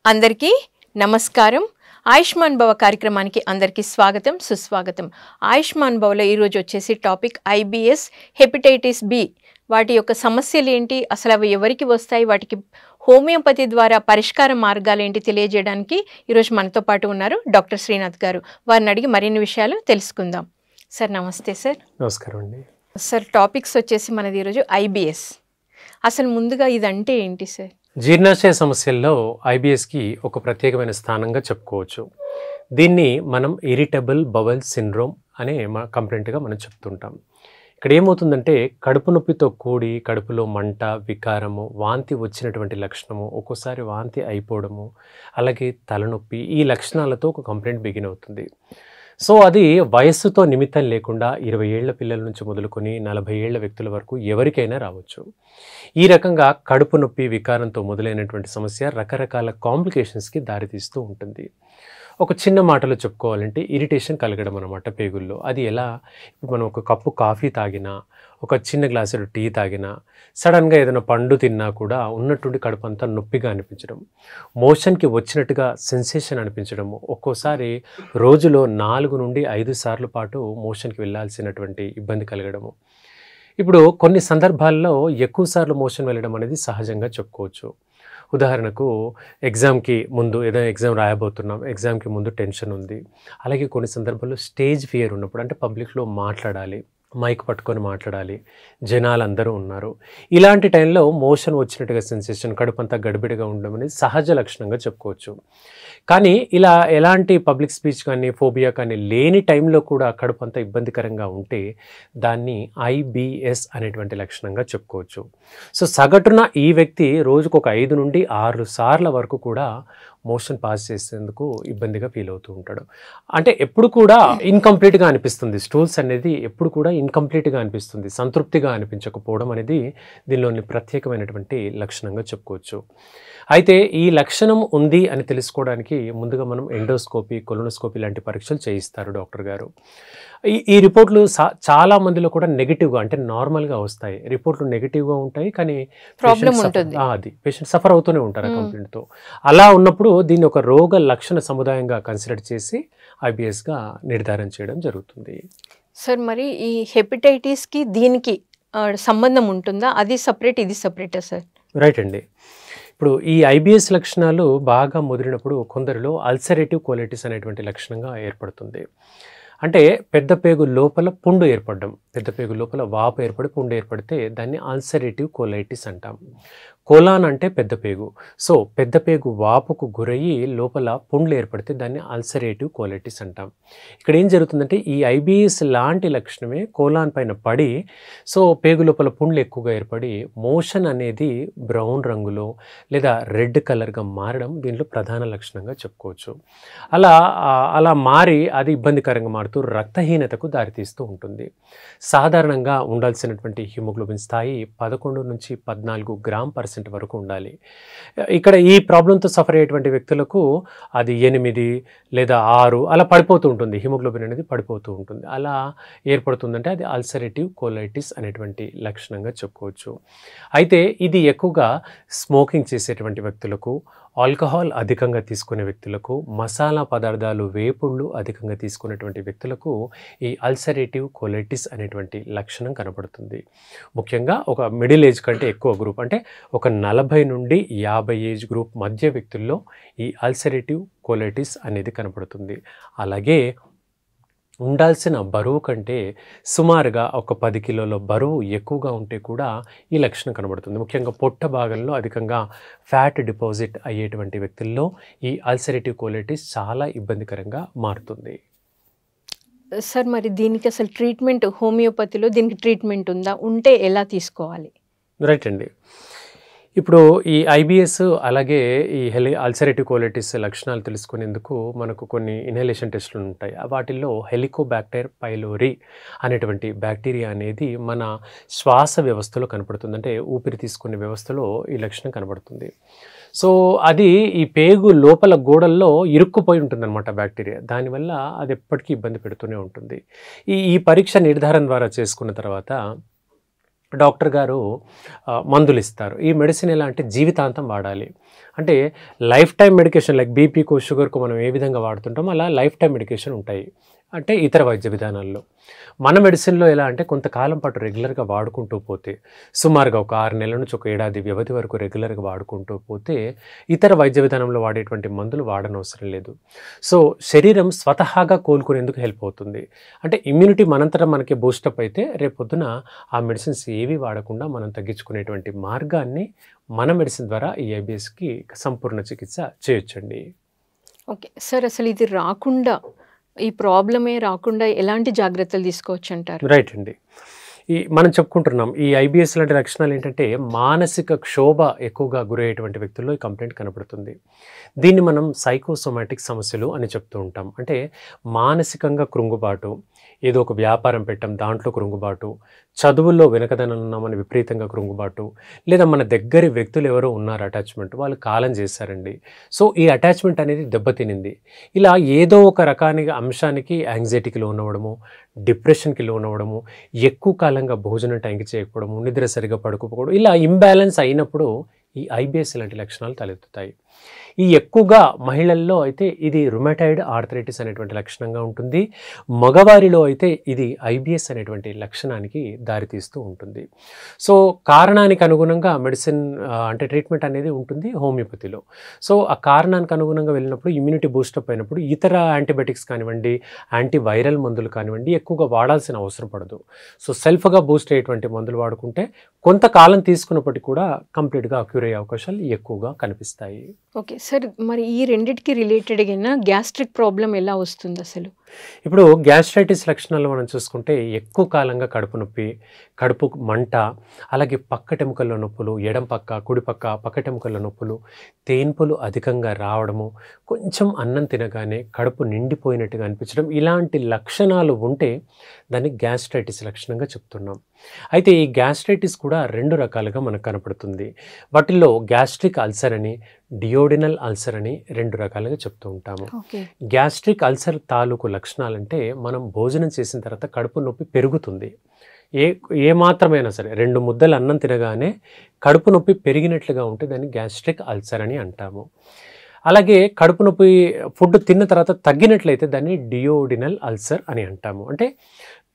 అందరికీ నమస్కారం. ఆయుష్మాన్ భవ కార్యక్రమానికి అందరికీ స్వాగతం, సుస్వాగతం. ఆయుష్మాన్ భవలో ఈరోజు వచ్చేసి టాపిక్ ఐబిఎస్, హెపటైటిస్ బి. వాటి యొక్క సమస్యలు ఏంటి, అసలు అవి ఎవరికి వస్తాయి, వాటికి హోమియోపతి ద్వారా పరిష్కార మార్గాలు ఏంటి తెలియజేయడానికి ఈరోజు మనతో పాటు ఉన్నారు డాక్టర్ శ్రీనాథ్ గారు. వారిని అడిగి మరిన్ని విషయాలు తెలుసుకుందాం. సార్ నమస్తే. సార్ నమస్కారం అండి. సార్ టాపిక్స్ వచ్చేసి మనది ఈరోజు ఐబిఎస్. అసలు ముందుగా ఇదంటే ఏంటి సార్? జీర్ణాశయ సమస్యల్లో ఐబిఎస్కి ఒక ప్రత్యేకమైన స్థానంగా చెప్పుకోవచ్చు. దీన్ని మనం ఇరిటబుల్ బవల్ సిండ్రోమ్ అనే కంప్లైంట్గా మనం చెప్తుంటాం. ఇక్కడ ఏమవుతుందంటే కడుపు నొప్పితో కూడి కడుపులో మంట, వికారము, వాంతి వచ్చినటువంటి లక్షణము, ఒక్కోసారి వాంతి అయిపోవడము, అలాగే తలనొప్పి, ఈ లక్షణాలతో ఒక కంప్లైంట్ బిగిన్ అవుతుంది. సో అది వయస్సుతో నిమిత్తం లేకుండా 20 ఏళ్ల పిల్లల నుంచి మొదలుకొని 40 ఏళ్ల వ్యక్తుల వరకు ఎవరికైనా రావచ్చు. ఈ రకంగా కడుపు నొప్పి, వికారంతో మొదలైనటువంటి సమస్య రకరకాల కాంప్లికేషన్స్కి దారితీస్తూ ఉంటుంది. ఒక చిన్న మాటలో చెప్పుకోవాలంటే ఇరిటేషన్ కలగడం అన్నమాట పేగుల్లో. అది ఎలా? ఇప్పుడు మనం ఒక కప్పు కాఫీ తాగినా, ఒక చిన్న గ్లాసులో టీ తాగినా, సడన్గా ఏదైనా పండు తిన్నా కూడా ఉన్నట్టుండి కడుపు అంతా నొప్పిగా అనిపించడం, మోషన్కి వచ్చినట్టుగా సెన్సేషన్ అనిపించడము, ఒక్కోసారి రోజులో 4 నుండి 5 సార్లు పాటు మోషన్కి వెళ్ళాల్సినటువంటి ఇబ్బంది కలగడము. ఇప్పుడు కొన్ని సందర్భాల్లో ఎక్కువ సార్లు మోషన్ వెళ్ళడం అనేది సహజంగా చెప్పుకోవచ్చు. ఉదాహరణకు ఎగ్జామ్కి ముందు ఏదైనా ఎగ్జామ్ రాయబోతున్నాం, ఎగ్జామ్కి ముందు టెన్షన్ ఉంది. అలాగే కొన్ని సందర్భాల్లో స్టేజ్ ఫియర్ ఉన్నప్పుడు, అంటే పబ్లిక్లో మాట్లాడాలి, మైక్ పట్టుకొని మాట్లాడాలి, జనాలు అందరూ ఉన్నారు, ఇలాంటి టైంలో మోషన్ వచ్చినట్టుగా సెన్సేషన్, కడుపంతా గడిబిడిగా ఉండడం అనేది సహజ లక్షణంగా చెప్పుకోవచ్చు. కానీ ఇలా ఎలాంటి పబ్లిక్ స్పీచ్ కానీ ఫోబియా కానీ లేని టైంలో కూడా కడుపంతా ఇబ్బందికరంగా ఉంటే దాన్ని ఐబిఎస్ అనేటువంటి లక్షణంగా చెప్పుకోవచ్చు. సో సగటున ఈ వ్యక్తి రోజుకు ఒక 5 నుండి 6 సార్ల వరకు కూడా మోషన్ పాస్ చేసేందుకు ఇబ్బందిగా ఫీల్ అవుతూ ఉంటాడు. అంటే ఎప్పుడు కూడా ఇన్కంప్లీట్గా అనిపిస్తుంది, స్టూల్స్ అనేది ఎప్పుడు కూడా ఇన్కంప్లీట్గా అనిపిస్తుంది, సంతృప్తిగా అనిపించకపోవడం అనేది దీనిలోని ప్రత్యేకమైనటువంటి లక్షణంగా చెప్పుకోవచ్చు. అయితే ఈ లక్షణం ఉంది అని తెలుసుకోవడానికి ముందుగా మనం ఎండోస్కోపీ, కొలోనోస్కోపీ లాంటి పరీక్షలు చేయిస్తారు డాక్టర్ గారు. ఈ రిపోర్ట్లు చాలా మందిలో కూడా నెగిటివ్గా, అంటే నార్మల్గా వస్తాయి. రిపోర్ట్లు నెగిటివ్గా ఉంటాయి, కానీ పేషెంట్ సఫర్ అవుతూనే ఉంటారు ఆ కంప్లైంట్తో. అలా ఉన్నప్పుడు దీన్ని ఒక రోగ లక్షణ సముదాయంగా కన్సిడర్ చేసి ఐబిఎస్గా నిర్ధారణ చేయడం జరుగుతుంది. సార్ మరి ఈ హెపటైటిస్కి దీనికి సంబంధం ఉంటుందా? అది సపరేట్, ఇది సపరేటా సార్? రైట్ అండి. ఇప్పుడు ఈ ఐబిఎస్ లక్షణాలు బాగా ముదిరినప్పుడు కొందరిలో అల్సరేటివ్ కోలైటిస్ అనేటువంటి లక్షణంగా ఏర్పడుతుంది. అంటే పెద్ద పేగు లోపల పుండు ఏర్పడడం, పెద్ద పేగు లోపల వాపు ఏర్పడి పుండు ఏర్పడితే దాన్ని అల్సరేటివ్ కోలైటిస్ అంటాం. కోలాన్ అంటే పెద్ద పేగు. సో పెద్ద పేగు వాపుకు గురయ్యి లోపల పుండ్లు ఏర్పడితే దాన్ని అల్సరేటివ్ కోలైటిస్ అంటాం. ఇక్కడ ఏం జరుగుతుందంటే ఈ ఐబిఎస్ లాంటి లక్షణమే కోలాన్ పైన పడి, సో పేగు లోపల పుండ్లు ఎక్కువగా ఏర్పడి మోషన్ అనేది బ్రౌన్ రంగులో లేదా రెడ్ కలర్గా మారడం దీనిలో ప్రధాన లక్షణంగా చెప్పుకోవచ్చు. అలా మారి అది ఇబ్బందికరంగా మారుతూ రక్తహీనతకు దారితీస్తూ ఉంటుంది. సాధారణంగా ఉండాల్సినటువంటి హిమోగ్లోబిన్ స్థాయి 11 నుంచి 14 g/% వరకు ఉండాలి. ఇక్కడ ఈ ప్రాబ్లంతో సఫర్ అయ్యేటువంటి వ్యక్తులకు అది 8 లేదా 6 అలా పడిపోతూ ఉంటుంది, హిమోగ్లోబిన్ అనేది పడిపోతూ ఉంటుంది. అలా ఏర్పడుతుందంటే అది అల్సరేటివ్ కోలైటిస్ అనేటువంటి లక్షణంగా చెప్పుకోవచ్చు. అయితే ఇది ఎక్కువగా స్మోకింగ్ చేసేటువంటి వ్యక్తులకు, ఆల్కహాల్ అధికంగా తీసుకునే వ్యక్తులకు, మసాలా పదార్థాలు, వేపుళ్ళు అధికంగా తీసుకునేటువంటి వ్యక్తులకు ఈ అల్సరేటివ్ కోలైటిస్ అనేటువంటి లక్షణం కనబడుతుంది. ముఖ్యంగా ఒక మిడిల్ ఏజ్ కంటే ఎక్కువ గ్రూప్, అంటే ఒక 40 నుండి 50 ఏజ్ గ్రూప్ మధ్య వ్యక్తుల్లో ఈ అల్సరేటివ్ కోలైటిస్ అనేది కనబడుతుంది. అలాగే ఉండాల్సిన బరువు కంటే సుమారుగా ఒక 10 కిలోల బరువు ఎక్కువగా ఉంటే కూడా ఈ లక్షణం కనబడుతుంది. ముఖ్యంగా పొట్ట భాగంలో అధికంగా ఫ్యాట్ డిపాజిట్ అయ్యేటువంటి వ్యక్తుల్లో ఈ అల్సరేటివ్ కోలైటిస్ చాలా ఇబ్బందికరంగా మారుతుంది. సార్ మరి దీనికి అసలు ట్రీట్మెంట్, హోమియోపతిలో దీనికి ట్రీట్మెంట్ ఉందా? ఉంటే ఎలా తీసుకోవాలి? రైట్ అండి. ఇప్పుడు ఈ ఐబిఎస్ అలాగే ఈ అల్సరేటివ్ కోలైటిస్ లక్షణాలు తెలుసుకునేందుకు మనకు కొన్ని ఇన్హలేషన్ టెస్టులు ఉంటాయి. వాటిల్లో హెలికోబాక్టర్ పైలోరీ అనేటువంటి బ్యాక్టీరియా అనేది మన శ్వాస వ్యవస్థలో కనపడుతుంది, అంటే ఊపిరి తీసుకునే వ్యవస్థలో ఈ లక్షణం కనబడుతుంది. సో అది ఈ పేగు లోపల గోడల్లో ఇరుక్కుపోయి ఉంటుందన్నమాట బ్యాక్టీరియా. దానివల్ల అది ఎప్పటికీ ఇబ్బంది పెడుతూనే ఉంటుంది. ఈ పరీక్ష నిర్ధారణ ద్వారా చేసుకున్న తర్వాత డాక్టర్ గారు మందులు ఇస్తారు. ఈ మెడిసిన్ ఎలా అంటే జీవితాంతం వాడాలి. అంటే లైఫ్ టైం మెడికేషన్ లైక్ బీపీకు, షుగర్కు మనం ఏ విధంగా వాడుతుంటామో అలా లైఫ్ టైం మెడికేషన్ ఉంటాయి. అంటే ఇతర వైద్య విధానాల్లో. మన మెడిసిన్‌లో ఎలా అంటే కొంతకాలం పాటు రెగ్యులర్‌గా వాడుకుంటూ పోతే, సుమారుగా ఒక 6 నెలల నుంచి ఒక ఏడాది వ్యవధి వరకు రెగ్యులర్‌గా వాడుకుంటూ పోతే, ఇతర వైద్య విధానంలో వాడేటువంటి మందులు వాడనవసరం లేదు. సో, శరీరం స్వతహాగా కోలుకునేందుకు హెల్ప్ అవుతుంది. అంటే ఇమ్యూనిటీ మనంతట మనకి బూస్టప్ అయితే రేపొద్దున ఆ మెడిసిన్స్ ఏవి వాడకుండా మనం తగ్గించుకునేటువంటి మార్గాన్ని మన మెడిసిన్ ద్వారా ఈ ఐబిఎస్‌కి సంపూర్ణ చికిత్స చేయొచ్చండి. ఓకే. సార్ అసలు ఇది రాకుండా, ఈ ప్రాబ్లమే రాకుండా ఎలాంటి జాగ్రత్తలు తీసుకోవచ్చంటారు? రైట్ అండి. మనం చెప్పుకుంటున్నాం ఈ ఐబిఎస్ లాంటి లక్షణాలు ఏంటంటే మానసిక క్షోభ ఎక్కువగా గురయ్యేటువంటి వ్యక్తుల్లో ఈ కంప్లైంట్ కనబడుతుంది. దీన్ని మనం సైకోసోమాటిక్ సమస్యలు అని చెప్తూ ఉంటాం. అంటే మానసికంగా కృంగుబాటు, ఏదో ఒక వ్యాపారం పెట్టాం దాంట్లో కృంగుబాటు, చదువుల్లో వెనకదనం ఉన్నామని విపరీతంగా కృంగుబాటు, లేదా మన దగ్గరి వ్యక్తులు ఎవరో ఉన్నారు అటాచ్మెంట్, వాళ్ళు కాలం చేశారండి. సో ఈ అటాచ్మెంట్ అనేది దెబ్బతినింది. ఇలా ఏదో ఒక రకానికి అంశానికి యాంగ్జైటీకి లోనవ్వడము, డిప్రెషన్కి లోనవ్వడము, ఎక్కువ కాలంగా భోజనం టైంకి చేయకపోవడము, నిద్ర సరిగా పడుకోకపోవడం, ఇలా ఇంబ్యాలెన్స్ అయినప్పుడు ఈ ఐబిఎస్ లాంటి లక్షణాలు తలెత్తుతాయి. ఈ ఎక్కువగా మహిళల్లో అయితే ఇది రుమటాయిడ్ ఆర్థరైటిస్ అనేటువంటి లక్షణంగా ఉంటుంది. మగవారిలో అయితే ఇది ఐబిఎస్ అనేటువంటి లక్షణానికి దారితీస్తూ ఉంటుంది. సో కారణానికి అనుగుణంగా మెడిసిన్ అంటే ట్రీట్మెంట్ అనేది ఉంటుంది హోమియోపతిలో. సో ఆ కారణానికి అనుగుణంగా వెళ్ళినప్పుడు ఇమ్యూనిటీ బూస్టప్ అయినప్పుడు ఇతర యాంటీబయాటిక్స్ కానివ్వండి, యాంటీవైరల్ మందులు కానివ్వండి ఎక్కువగా వాడాల్సిన అవసరం పడదు. సో సెల్ఫ్గా బూస్ట్ అయ్యేటువంటి మందులు వాడుకుంటే కొంతకాలం తీసుకున్నప్పటికీ కూడా కంప్లీట్గా క్యూర్ అయ్యే అవకాశాలు ఎక్కువగా కనిపిస్తాయి. ఓకే సార్, మరి ఈ రెండిటికి రిలేటెడ్గా గ్యాస్ట్రిక్ ప్రాబ్లం ఎలా వస్తుంది అసలు? ఇప్పుడు గ్యాస్ట్రైటిస్ లక్షణాలు మనం చూసుకుంటే ఎక్కువ కాలంగా కడుపు నొప్పి, కడుపు మంట, అలాగే పక్కటెముకల్లో నొప్పులు, ఎడం పక్క, కుడి పక్క పక్కటెముకల్లో నొప్పులు, తేన్పులు అధికంగా రావడము, కొంచెం అన్నం తినగానే కడుపు నిండిపోయినట్టుగా అనిపించడం, ఇలాంటి లక్షణాలు ఉంటే దాన్ని గ్యాస్ట్రైటిస్ లక్షణంగా చెప్తున్నాం. అయితే ఈ గ్యాస్ట్రైటిస్ కూడా 2 రకాలుగా మనకు కనపడుతుంది. వాటిల్లో గ్యాస్ట్రిక్ అల్సర్ అని, డియోడినల్ అల్సర్ అని 2 రకాలుగా చెప్తూ ఉంటాము. గ్యాస్ట్రిక్ అల్సర్ తాలూకు లక్షణాలంటే మనం భోజనం చేసిన తర్వాత కడుపు నొప్పి పెరుగుతుంది. ఏ మాత్రమైనా సరే 2 ముద్దలు అన్నం తినగానే కడుపు నొప్పి పెరిగినట్లుగా ఉంటే దాన్ని గ్యాస్ట్రిక్ అల్సర్ అని అంటాము. అలాగే కడుపు నొప్పి ఫుడ్ తిన్న తర్వాత తగ్గినట్లయితే దాన్ని డియోడినల్ అల్సర్ అని అంటాము. అంటే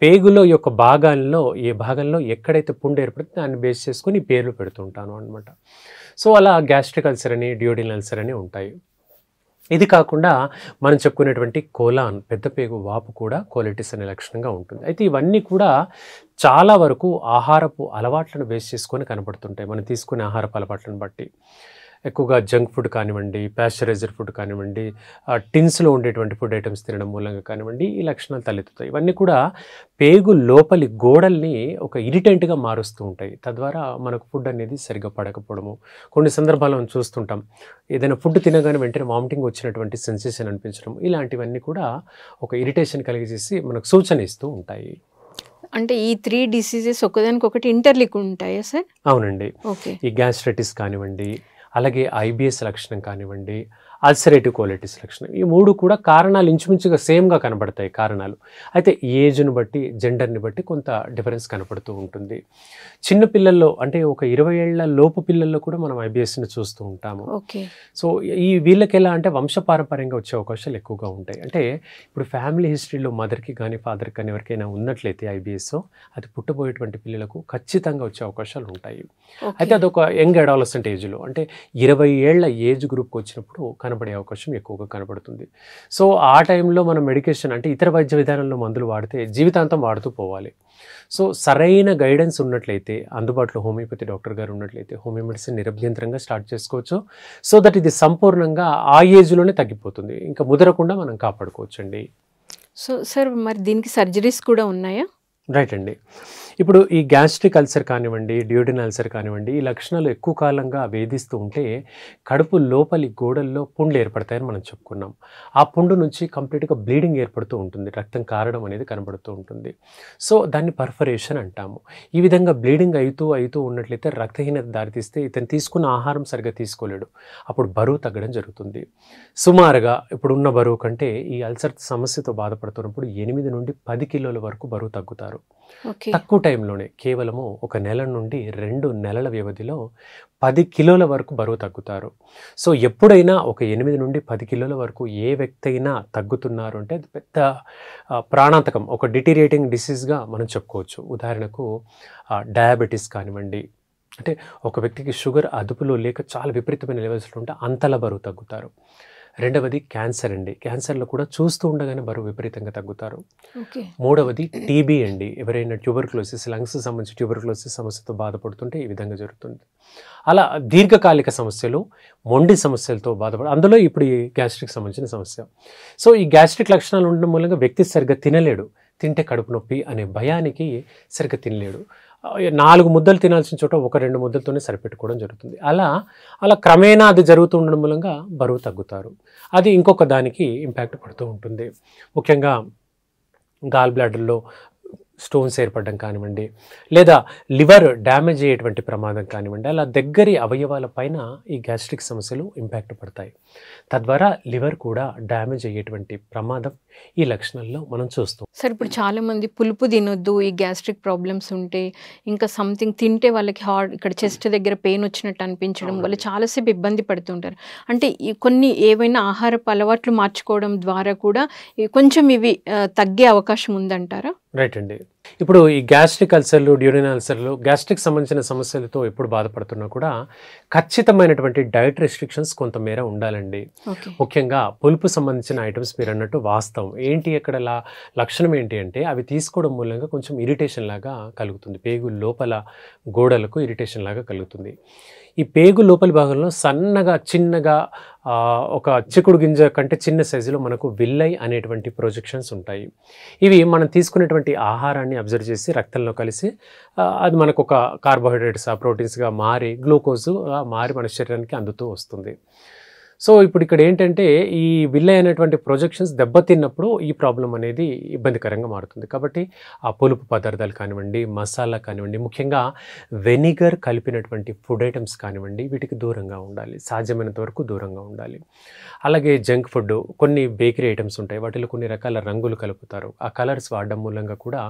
పేగులో యొక్క భాగాల్లో ఏ భాగంలో ఎక్కడైతే పుండు ఏర్పడితే దాన్ని బేస్ చేసుకొని పేర్లు పెడుతుంటాను అనమాట. సో అలా గ్యాస్ట్రిక్ అల్సర్ అని, డియోడినల్ అల్సర్ అని ఉంటాయి. ఇది కాకుండా మనం చెప్పుకునేటువంటి కోలాన్, పెద్ద పేగు వాపు కూడా కోలైటిస్ అనే లక్షణంగా ఉంటుంది. అయితే ఇవన్నీ కూడా చాలా వరకు ఆహారపు అలవాట్లను బేస్ చేసుకొని కనబడుతుంటాయి. మనం తీసుకునే ఆహారపు అలవాట్లను బట్టి ఎక్కువగా జంక్ ఫుడ్ కానివ్వండి, ప్యాస్చరైజ్డ్ ఫుడ్ కానివ్వండి, టిన్స్లో ఉండేటువంటి ఫుడ్ ఐటమ్స్ తినడం మూలంగా కానివ్వండి, ఈ లక్షణాలు తలెత్తుతాయి. ఇవన్నీ కూడా పేగు లోపలి గోడల్ని ఒక ఇరిటెంట్గా మారుస్తూ ఉంటాయి. తద్వారా మనకు ఫుడ్ అనేది సరిగ్గా పడకపోవడము, కొన్ని సందర్భాల్లో మనం చూస్తుంటాం ఏదైనా ఫుడ్ తినగానే వెంటనే వామిటింగ్ వచ్చినటువంటి సెన్సేషన్ అనిపించడం, ఇలాంటివన్నీ కూడా ఒక ఇరిటేషన్ కలిగజేసి మనకు సూచన ఇస్తూ ఉంటాయి. అంటే ఈ 3 డిసీజెస్ ఒకదానికొకటి ఇంటర్లింక్ ఉంటాయా సార్? అవునండి. ఓకే. ఈ గ్యాస్ట్రైటిస్ కానివ్వండి, అలాగే ఐబిఎస్ లక్షణం కానివ్వండి, అల్సరేటివ్ కోలైటిస్ లక్షణం, ఈ 3 కూడా కారణాలు ఇంచుమించుగా సేమ్గా కనబడతాయి కారణాలు. అయితే ఏజ్ను బట్టి, జెండర్ని బట్టి కొంత డిఫరెన్స్ కనపడుతూ ఉంటుంది. చిన్న పిల్లల్లో అంటే ఒక 20 ఏళ్ల లోపు పిల్లల్లో కూడా మనం ఐబిఎస్ని చూస్తూ ఉంటాము. ఓకే. సో వీళ్ళకి ఎలా అంటే వంశపారంపర్యంగా వచ్చే అవకాశాలు ఎక్కువగా ఉంటాయి. అంటే ఇప్పుడు ఫ్యామిలీ హిస్టరీలో మదర్కి కానీ ఫాదర్కి కానీ ఎవరికైనా ఉన్నట్లయితే ఐబిఎస్, అది పుట్టబోయేటువంటి పిల్లలకు ఖచ్చితంగా వచ్చే అవకాశాలు ఉంటాయి. అయితే అదొక యంగ్ అడాలసెంట్ ఏజ్లో, అంటే 20 ఏళ్ల ఏజ్ గ్రూప్కి వచ్చినప్పుడు కనబడే అవకాశం ఎక్కువగా కనబడుతుంది. సో ఆ టైంలో మనం మెడికేషన్ అంటే ఇతర వైద్య విధానంలో మందులు వాడితే జీవితాంతం వాడుతూ పోవాలి. సో సరైన గైడెన్స్ ఉన్నట్లయితే, అందుబాటులో హోమియోపతి డాక్టర్ గారు ఉన్నట్లయితే హోమియో మెడిసిన్ నిరభ్యంతరంగా స్టార్ట్ చేసుకోవచ్చు. సో దట్ ఇది సంపూర్ణంగా ఆ ఏజ్లోనే తగ్గిపోతుంది, ఇంకా ముదరకుండా మనం కాపాడుకోవచ్చండి. సో సార్ మరి దీనికి సర్జరీస్ కూడా ఉన్నాయా? రైట్ అండి. ఇప్పుడు ఈ గ్యాస్ట్రిక్ అల్సర్ కానివ్వండి, డియోడినల్ అల్సర్ కానివ్వండి, ఈ లక్షణాలు ఎక్కువ కాలంగా వేధిస్తూ ఉంటే కడుపు లోపలి గోడల్లో పుండ్లు ఏర్పడతాయని మనం చెప్పుకున్నాం. ఆ పుండు నుంచి కంప్లీట్గా బ్లీడింగ్ ఏర్పడుతూ ఉంటుంది, రక్తం కారడం అనేది కనబడుతూ ఉంటుంది. సో దాన్ని పర్ఫరేషన్ అంటాము. ఈ విధంగా బ్లీడింగ్ అవుతూ ఉన్నట్లయితే రక్తహీనత దారితీస్తే ఇతను తీసుకున్న ఆహారం సరిగ్గా తీసుకోలేడు, అప్పుడు బరువు తగ్గడం జరుగుతుంది. సుమారుగా ఇప్పుడున్న బరువు కంటే ఈ అల్సర్ సమస్యతో బాధపడుతున్నప్పుడు 8 నుండి 10 కిలోల వరకు బరువు తగ్గుతారు. ఓకే. తక్కువ టైంలోనే కేవలము 1 నెల నుండి 2 నెలల వ్యవధిలో 10 కిలోల వరకు బరువు తగ్గుతారు. సో ఎప్పుడైనా ఒక 8 నుండి 10 కిలోల వరకు ఏ వ్యక్తి అయినా తగ్గుతున్నారు అంటే అది పెద్ద ప్రాణాంతకం, ఒక డిటీరియేటింగ్ డిసీజ్గా మనం చెప్పుకోవచ్చు. ఉదాహరణకు డయాబెటీస్ కానివ్వండి, అంటే ఒక వ్యక్తికి షుగర్ అదుపులో లేక చాలా విపరీతమైన లెవెల్స్లో ఉంటే అంతలా బరువు తగ్గుతారు. రెండవది క్యాన్సర్ అండి. క్యాన్సర్లో కూడా చూస్తూ ఉండగానే బరువు విపరీతంగా తగ్గుతారు. ఓకే. మూడవది టీబీ అండి. ఎవరైనా ట్యూబర్క్లోసిస్, లంగ్స్ సంబంధించి ట్యూబర్క్లోసిస్ సమస్యతో బాధపడుతుంటే ఈ విధంగా జరుగుతుంది. అలా దీర్ఘకాలిక సమస్యలు, మొండి సమస్యలతో అందులో ఇప్పుడు ఈ గ్యాస్ట్రిక్ సంబంధించిన సమస్య. సో ఈ గ్యాస్ట్రిక్ లక్షణాలు ఉండడం మూలంగా వ్యక్తి సరిగ్గా తినలేడు. తింటే కడుపు నొప్పి అనే భయానికి సరిగ్గా తినలేడు. 4 ముద్దలు తినాల్సిన చోట 1-2 ముద్దలతోనే సరిపెట్టుకోవడం జరుగుతుంది. అలా క్రమేణా అది జరుగుతూ ఉండడం మూలంగా బరువు తగ్గుతారు. అది ఇంకొక దానికి ఇంపాక్ట్ పడుతూ ఉంటుంది. ముఖ్యంగా గాల్ బ్లాడర్లో స్టోన్స్ ఏర్పడడం కానివ్వండి, లేదా లివర్ డ్యామేజ్ అయ్యేటువంటి ప్రమాదం కానివ్వండి, అలా దగ్గరి అవయవాల పైన ఈ గ్యాస్ట్రిక్ సమస్యలు ఇంపాక్ట్ పడతాయి. తద్వారా లివర్ కూడా డ్యామేజ్ అయ్యేటువంటి ప్రమాదం ఈ లక్షణాల్లో మనం చూస్తాం. సార్ ఇప్పుడు చాలామంది పులుపు తినొద్దు, ఈ గ్యాస్ట్రిక్ ప్రాబ్లమ్స్ ఉంటే, ఇంకా సంథింగ్ తింటే వాళ్ళకి ఇక్కడ చెస్ట్ దగ్గర పెయిన్ వచ్చినట్టు అనిపించడం, వాళ్ళు చాలాసేపు ఇబ్బంది పడుతుంటారు. అంటే ఈ కొన్ని ఏవైనా ఆహారపు అలవాట్లు మార్చుకోవడం ద్వారా కూడా కొంచెం ఇవి తగ్గే అవకాశం ఉందంటారా? రైట్ అండి. ఇప్పుడు ఈ గ్యాస్ట్రిక్ అల్సర్లు, డ్యూరిన్ అల్సర్లు, గ్యాస్ట్రిక్ సంబంధించిన సమస్యలతో ఎప్పుడు బాధపడుతున్నా కూడా ఖచ్చితమైనటువంటి డైట్ రెస్ట్రిక్షన్స్ కొంతమేర ఉండాలండి. ముఖ్యంగా పులుపు సంబంధించిన ఐటమ్స్ మీరు అన్నట్టు వాస్తవం. ఏంటి అక్కడ లక్షణం ఏంటి అంటే అవి తీసుకోవడం మూలంగా కొంచెం ఇరిటేషన్ లాగా కలుగుతుంది. పేగు లోపల గోడలకు ఇరిటేషన్ లాగా కలుగుతుంది. ఈ పేగు లోపలి భాగంలో సన్నగా చిన్నగా ఒక చిక్కుడు గింజ కంటే చిన్న సైజులో మనకు విల్లై అనేటువంటి ప్రొజెక్షన్స్ ఉంటాయి. ఇవి మనం తీసుకునేటువంటి ఆహారాన్ని అబ్జర్వ్ చేసి రక్తంలో కలిసి అది మనకు ఒక కార్బోహైడ్రేట్స్, ప్రోటీన్స్గా మారి గ్లూకోజ్గా మారి మన శరీరానికి అందుతూ వస్తుంది. సో ఇప్పుడు ఇక్కడ ఏంటంటే ఈ విల్లై అనేటువంటి ప్రొజెక్షన్స్ దెబ్బతిన్నప్పుడు ఈ ప్రాబ్లం అనేది ఇబ్బందికరంగా మారుతుంది. కాబట్టి ఆ పులుపు పదార్థాలు కానివ్వండి, మసాలా కానివ్వండి, ముఖ్యంగా వెనిగర్ కలిపినటువంటి ఫుడ్ ఐటమ్స్ కానివ్వండి, వీటికి దూరంగా ఉండాలి. సాధ్యమైనంత వరకు దూరంగా ఉండాలి. అలాగే జంక్ ఫుడ్, కొన్ని బేకరీ ఐటమ్స్ ఉంటాయి, వాటిలో కొన్ని రకాల రంగులు కలుపుతారు. ఆ కలర్స్ వాడడం మూలంగా కూడా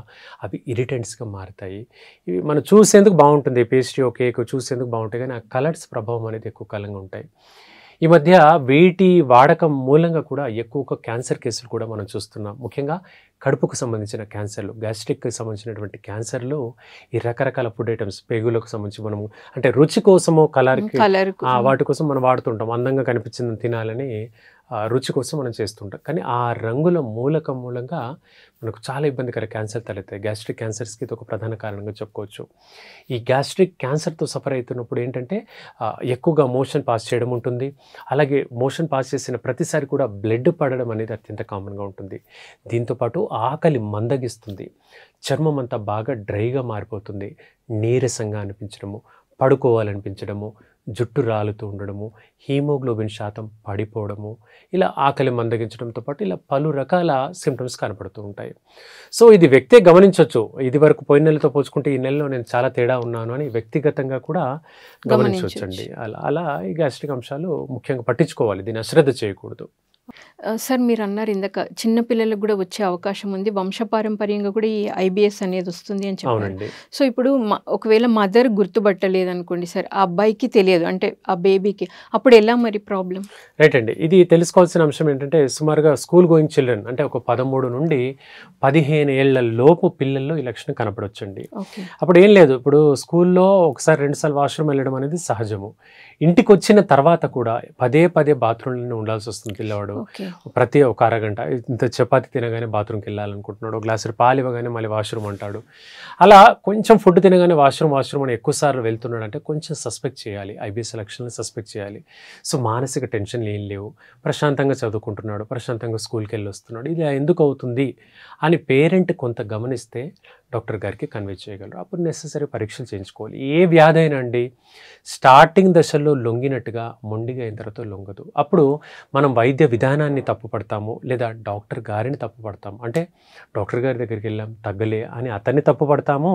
అవి ఇరిటెంట్స్గా మారుతాయి. ఇవి మనం చూసేందుకు బాగుంటుంది, పేస్ట్రీ కేక్ చూసేందుకు బాగుంటాయి, కానీ ఆ కలర్స్ ప్రభావం అనేది ఎక్కువ కాలంగా ఉంటాయి. ఈ మధ్య వీటి వాడకం మూలంగా కూడా ఎక్కువగా క్యాన్సర్ కేసులు కూడా మనం చూస్తున్నాం. ముఖ్యంగా కడుపుకు సంబంధించిన క్యాన్సర్లు, గ్యాస్ట్రిక్కి సంబంధించినటువంటి క్యాన్సర్లు ఈ రకరకాల ఫుడ్ ఐటమ్స్, పేగులకు సంబంధించి మనము అంటే రుచి కోసమో కలర్కి వాటి కోసం మనం వాడుతుంటాం. అందంగా కనిపించింది తినాలని రుచి కోసం మనం చేస్తుంటాం. కానీ ఆ రంగుల మూలంగా మనకు చాలా ఇబ్బందికర క్యాన్సర్ తలెత్తాయి. గ్యాస్ట్రిక్ క్యాన్సర్స్కి ఇది ఒక ప్రధాన కారణంగా చెప్పుకోవచ్చు. ఈ గ్యాస్ట్రిక్ క్యాన్సర్తో సఫర్ అవుతున్నప్పుడు ఏంటంటే ఎక్కువగా మోషన్ పాస్ చేయడం ఉంటుంది. అలాగే మోషన్ పాస్ చేసిన ప్రతిసారి కూడా బ్లడ్ పడడం అనేది అత్యంత కామన్గా ఉంటుంది. దీంతోపాటు ఆకలి మందగిస్తుంది, చర్మం అంతా బాగా డ్రైగా మారిపోతుంది, నీరసంగా అనిపించడము, పడుకోవాలనిపించడము, జుట్టు రాలుతూ ఉండడము, హీమోగ్లోబిన్ శాతం పడిపోవడము, ఇలా ఆకలి మందగించడంతో పాటు ఇలా పలు రకాల సిమ్టమ్స్ కనపడుతూ ఉంటాయి. సో ఇది వ్యక్తే గమనించవచ్చు. ఇది వరకు పోయిన నెలతో పోల్చుకుంటే ఈ నెలలో నేను చాలా తేడా ఉన్నాను అని వ్యక్తిగతంగా కూడా గమనించవచ్చండి. అలా ఈ గ్యాస్ట్రిక్ అంశాలు ముఖ్యంగా పట్టించుకోవాలి, దీన్ని అశ్రద్ధ చేయకూడదు. సార్ మీరు అన్నారు ఇందాక చిన్నపిల్లలకు కూడా వచ్చే అవకాశం ఉంది, వంశపారంపర్యంగా కూడా ఈ ఐబిఎస్ అనేది వస్తుంది అని చెప్పారు. సో ఇప్పుడు ఒకవేళ మదర్ గుర్తుపట్టలేదు అనుకోండి సార్, ఆ అబ్బాయికి తెలియదు, అంటే ఆ బేబీకి, అప్పుడు ఎలా మరి ప్రాబ్లం? రైట్ అండి. ఇది తెలుసుకోవాల్సిన అంశం ఏంటంటే సుమారుగా స్కూల్ గోయింగ్ చిల్డ్రన్ అంటే ఒక 13 నుండి 15 ఏళ్ల లోపు పిల్లల్లో ఈ లక్షణం కనపడొచ్చండి. అప్పుడు ఏం లేదు, ఇప్పుడు స్కూల్లో ఒకసారి 2 సార్లు వాష్రూమ్ వెళ్ళడం అనేది సహజము. ఇంటికి వచ్చిన తర్వాత కూడా పదే బాత్రూంలోనే ఉండాల్సి వస్తుంది పిల్లవాడు. ప్రతి ఒక అరగంట ఇంత చపాతి తినగానే బాత్రూమ్కి వెళ్ళాలనుకుంటున్నాడు, గ్లాసు పాలు ఇవ్వగానే మళ్ళీ వాష్రూమ్ అంటాడు. అలా కొంచెం ఫుడ్ తినగానే వాష్రూమ్ అని ఎక్కువ సార్లు వెళ్తున్నాడు అంటే కొంచెం సస్పెక్ట్ చేయాలి, ఐబిఎస్ లక్షణాలను సస్పెక్ట్ చేయాలి. సో మానసిక టెన్షన్లు ఏం లేవు, ప్రశాంతంగా చదువుకుంటున్నాడు, ప్రశాంతంగా స్కూల్కి వెళ్ళి వస్తున్నాడు, ఇది ఎందుకు అవుతుంది అని పేరెంట్ కొంత గమనిస్తే డాక్టర్ గారికి కన్వే చేయగలరు. అప్పుడు నెసెసరీ పరీక్షలు చేయించుకోవాలి. ఏ వ్యాధి అయినా అండి స్టార్టింగ్ దశలో లొంగినట్టుగా మొండిగా అయిన తర్వాత లొంగదు. అప్పుడు మనం వైద్య విధానాన్ని తప్పుపడతాము, లేదా డాక్టర్ గారిని తప్పుపడతాము. అంటే డాక్టర్ గారి దగ్గరికి వెళ్ళాం తగ్గలే అని అతన్ని తప్పుపడతాము,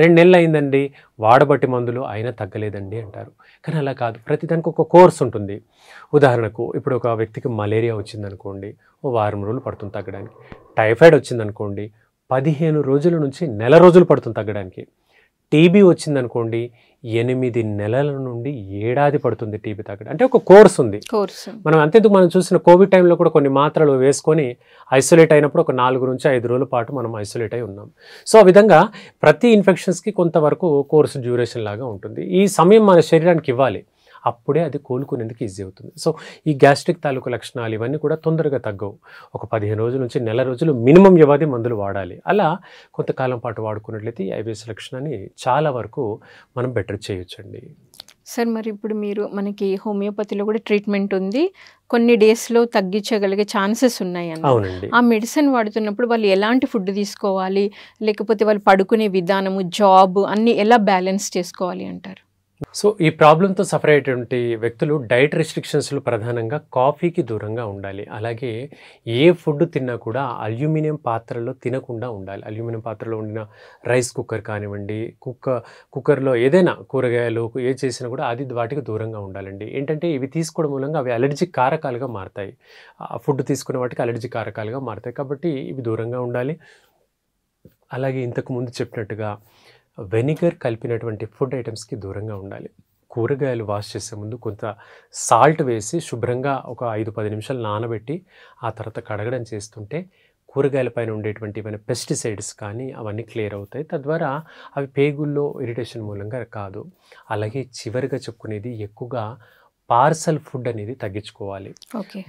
2 నెలలు అయిందండి వాడబట్టి మందులు అయినా తగ్గలేదండి అంటారు. కానీ అలా కాదు, ప్రతిదానికి ఒక కోర్స్ ఉంటుంది. ఉదాహరణకు ఇప్పుడు ఒక వ్యక్తికి మలేరియా వచ్చిందనుకోండి, ఓ 1 వారం రోజులు పడుతుంది తగ్గడానికి. టైఫాయిడ్ వచ్చిందనుకోండి 15 రోజుల నుంచి నెల రోజులు పడుతుంది తగ్గడానికి. టీబీ వచ్చిందనుకోండి 8 నెలల నుండి ఏడాది పడుతుంది టీబీ తగ్గడం. అంటే ఒక కోర్స్ ఉంది. మనం అంతేందుకు మనం చూసిన కోవిడ్ టైంలో కూడా కొన్ని మాత్రలు వేసుకొని ఐసోలేట్ అయినప్పుడు ఒక 4 నుంచి 5 రోజుల పాటు మనం ఐసోలేట్ అయి ఉన్నాం. సో ఆ విధంగా ప్రతి ఇన్ఫెక్షన్స్కి కొంతవరకు కోర్సు డ్యూరేషన్ లాగా ఉంటుంది. ఈ సమయం మన శరీరానికి ఇవ్వాలి, అప్పుడే అది కోలుకునేందుకు ఈజీ అవుతుంది. సో ఈ గ్యాస్ట్రిక్ తాలూకు లక్షణాలు ఇవన్నీ కూడా తొందరగా తగ్గవు. ఒక 15 రోజుల నుంచి నెల రోజులు మినిమం వ్యవధి మందులు వాడాలి. అలా కొంతకాలం పాటు వాడుకున్నట్లయితే ఈ ఐబిఎస్ లక్షణాన్ని చాలా వరకు మనం బెటర్ చేయొచ్చండి. సార్ మరి ఇప్పుడు మీరు మనకి హోమియోపతిలో కూడా ట్రీట్మెంట్ ఉంది, కొన్ని డేస్లో తగ్గించగలిగే ఛాన్సెస్ ఉన్నాయి అన్న. అవునండి. ఆ మెడిసిన్ వాడుతున్నప్పుడు వాళ్ళు ఎలాంటి ఫుడ్ తీసుకోవాలి, లేకపోతే వాళ్ళు పడుకునే విధానము, జాబ్ అన్నీ ఎలా బ్యాలెన్స్ చేసుకోవాలి అంటారు? సో ఈ ప్రాబ్లంతో సఫర్ అయ్యేటువంటి వ్యక్తులు డైట్ రెస్ట్రిక్షన్స్లో ప్రధానంగా కాఫీకి దూరంగా ఉండాలి. అలాగే ఏ ఫుడ్ తిన్నా కూడా అల్యూమినియం పాత్రలో తినకుండా ఉండాలి. అల్యూమినియం పాత్రలో ఉండిన రైస్ కుక్కర్ కానివ్వండి, కుక్కర్లో ఏదైనా కూరగాయలు ఏ చేసినా కూడా అది వాటికి దూరంగా ఉండాలండి. ఏంటంటే ఇవి తీసుకోవడం మూలంగా అవి అలర్జీ కారకాలుగా మారుతాయి. ఫుడ్ తీసుకునే వాటికి అలర్జీ కారకాలుగా మారుతాయి. కాబట్టి ఇవి దూరంగా ఉండాలి. అలాగే ఇంతకుముందు చెప్పినట్టుగా వెనిగర్ కలిపినటువంటి ఫుడ్ ఐటమ్స్కి దూరంగా ఉండాలి. కూరగాయలు వాష్ చేసే ముందు కొంత సాల్ట్ వేసి శుభ్రంగా ఒక 5-10 నిమిషాలు నానబెట్టి ఆ తర్వాత కడగడం చేస్తుంటే కూరగాయల పైన ఉండేటువంటి ఏమైనా పెస్టిసైడ్స్ కానీ అవన్నీ క్లియర్ అవుతాయి. తద్వారా అవి పేగుల్లో ఇరిటేషన్ మూలంగా కాదు. అలాగే చివరిగా చెప్పుకునేది ఎక్కువగా పార్సల్ ఫుడ్ అనేది తగ్గించుకోవాలి.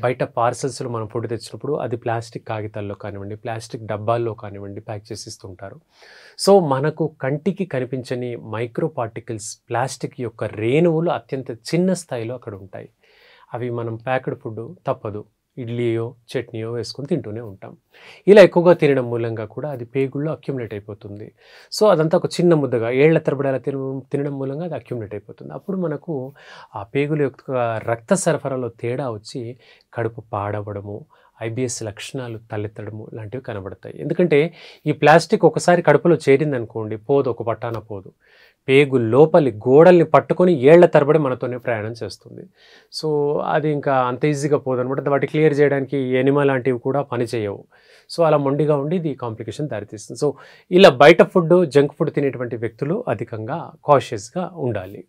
బయట పార్సల్స్లో మనం ఫుడ్ తెచ్చినప్పుడు అది ప్లాస్టిక్ కాగితాల్లో కానివ్వండి, ప్లాస్టిక్ డబ్బాల్లో కానివ్వండి ప్యాక్ చేసి ఇస్తుంటారు. సో మనకు కంటికి కనిపించని మైక్రో పార్టికల్స్, ప్లాస్టిక్ యొక్క రేణువులు అత్యంత చిన్న స్థాయిలో అక్కడ ఉంటాయి. అవి మనం ప్యాక్డ్ ఫుడ్ తప్పదు, ఇడ్లీయో చట్నీయో వేసుకొని తింటూనే ఉంటాం. ఇలా ఎక్కువగా తినడం మూలంగా కూడా అది పేగుల్లో అక్యుములేట్ అయిపోతుంది. సో అదంతా ఒక చిన్న ముద్దగా ఏళ్ల తరబడి అలా తినడం మూలంగా అది అక్యుములేట్ అయిపోతుంది. అప్పుడు మనకు ఆ పేగుల యొక్క రక్త సరఫరాలో తేడా వచ్చి కడుపు పాడవడము, ఐబిఎస్ లక్షణాలు తలెత్తడము లాంటివి కనబడతాయి. ఎందుకంటే ఈ ప్లాస్టిక్ ఒకసారి కడుపులో చేరిందనుకోండి పోదు, ఒక పట్టాన పోదు. పేగు లోపలి గోడల్ని పట్టుకొని ఏళ్ల తరబడి మనతోనే ప్రయాణం చేస్తుంది. సో అది ఇంకా అంత ఈజీగా పోదనమాట. వాటి క్లియర్ చేయడానికి ఎనిమా లాంటివి కూడా పనిచేయవు. సో అలా మొండిగా ఉండి ఇది కాంప్లికేషన్ దారితీస్తుంది. సో ఇలా బయట ఫుడ్, జంక్ ఫుడ్ తినేటువంటి వ్యక్తులు అధికంగా కాషియస్గా ఉండాలి.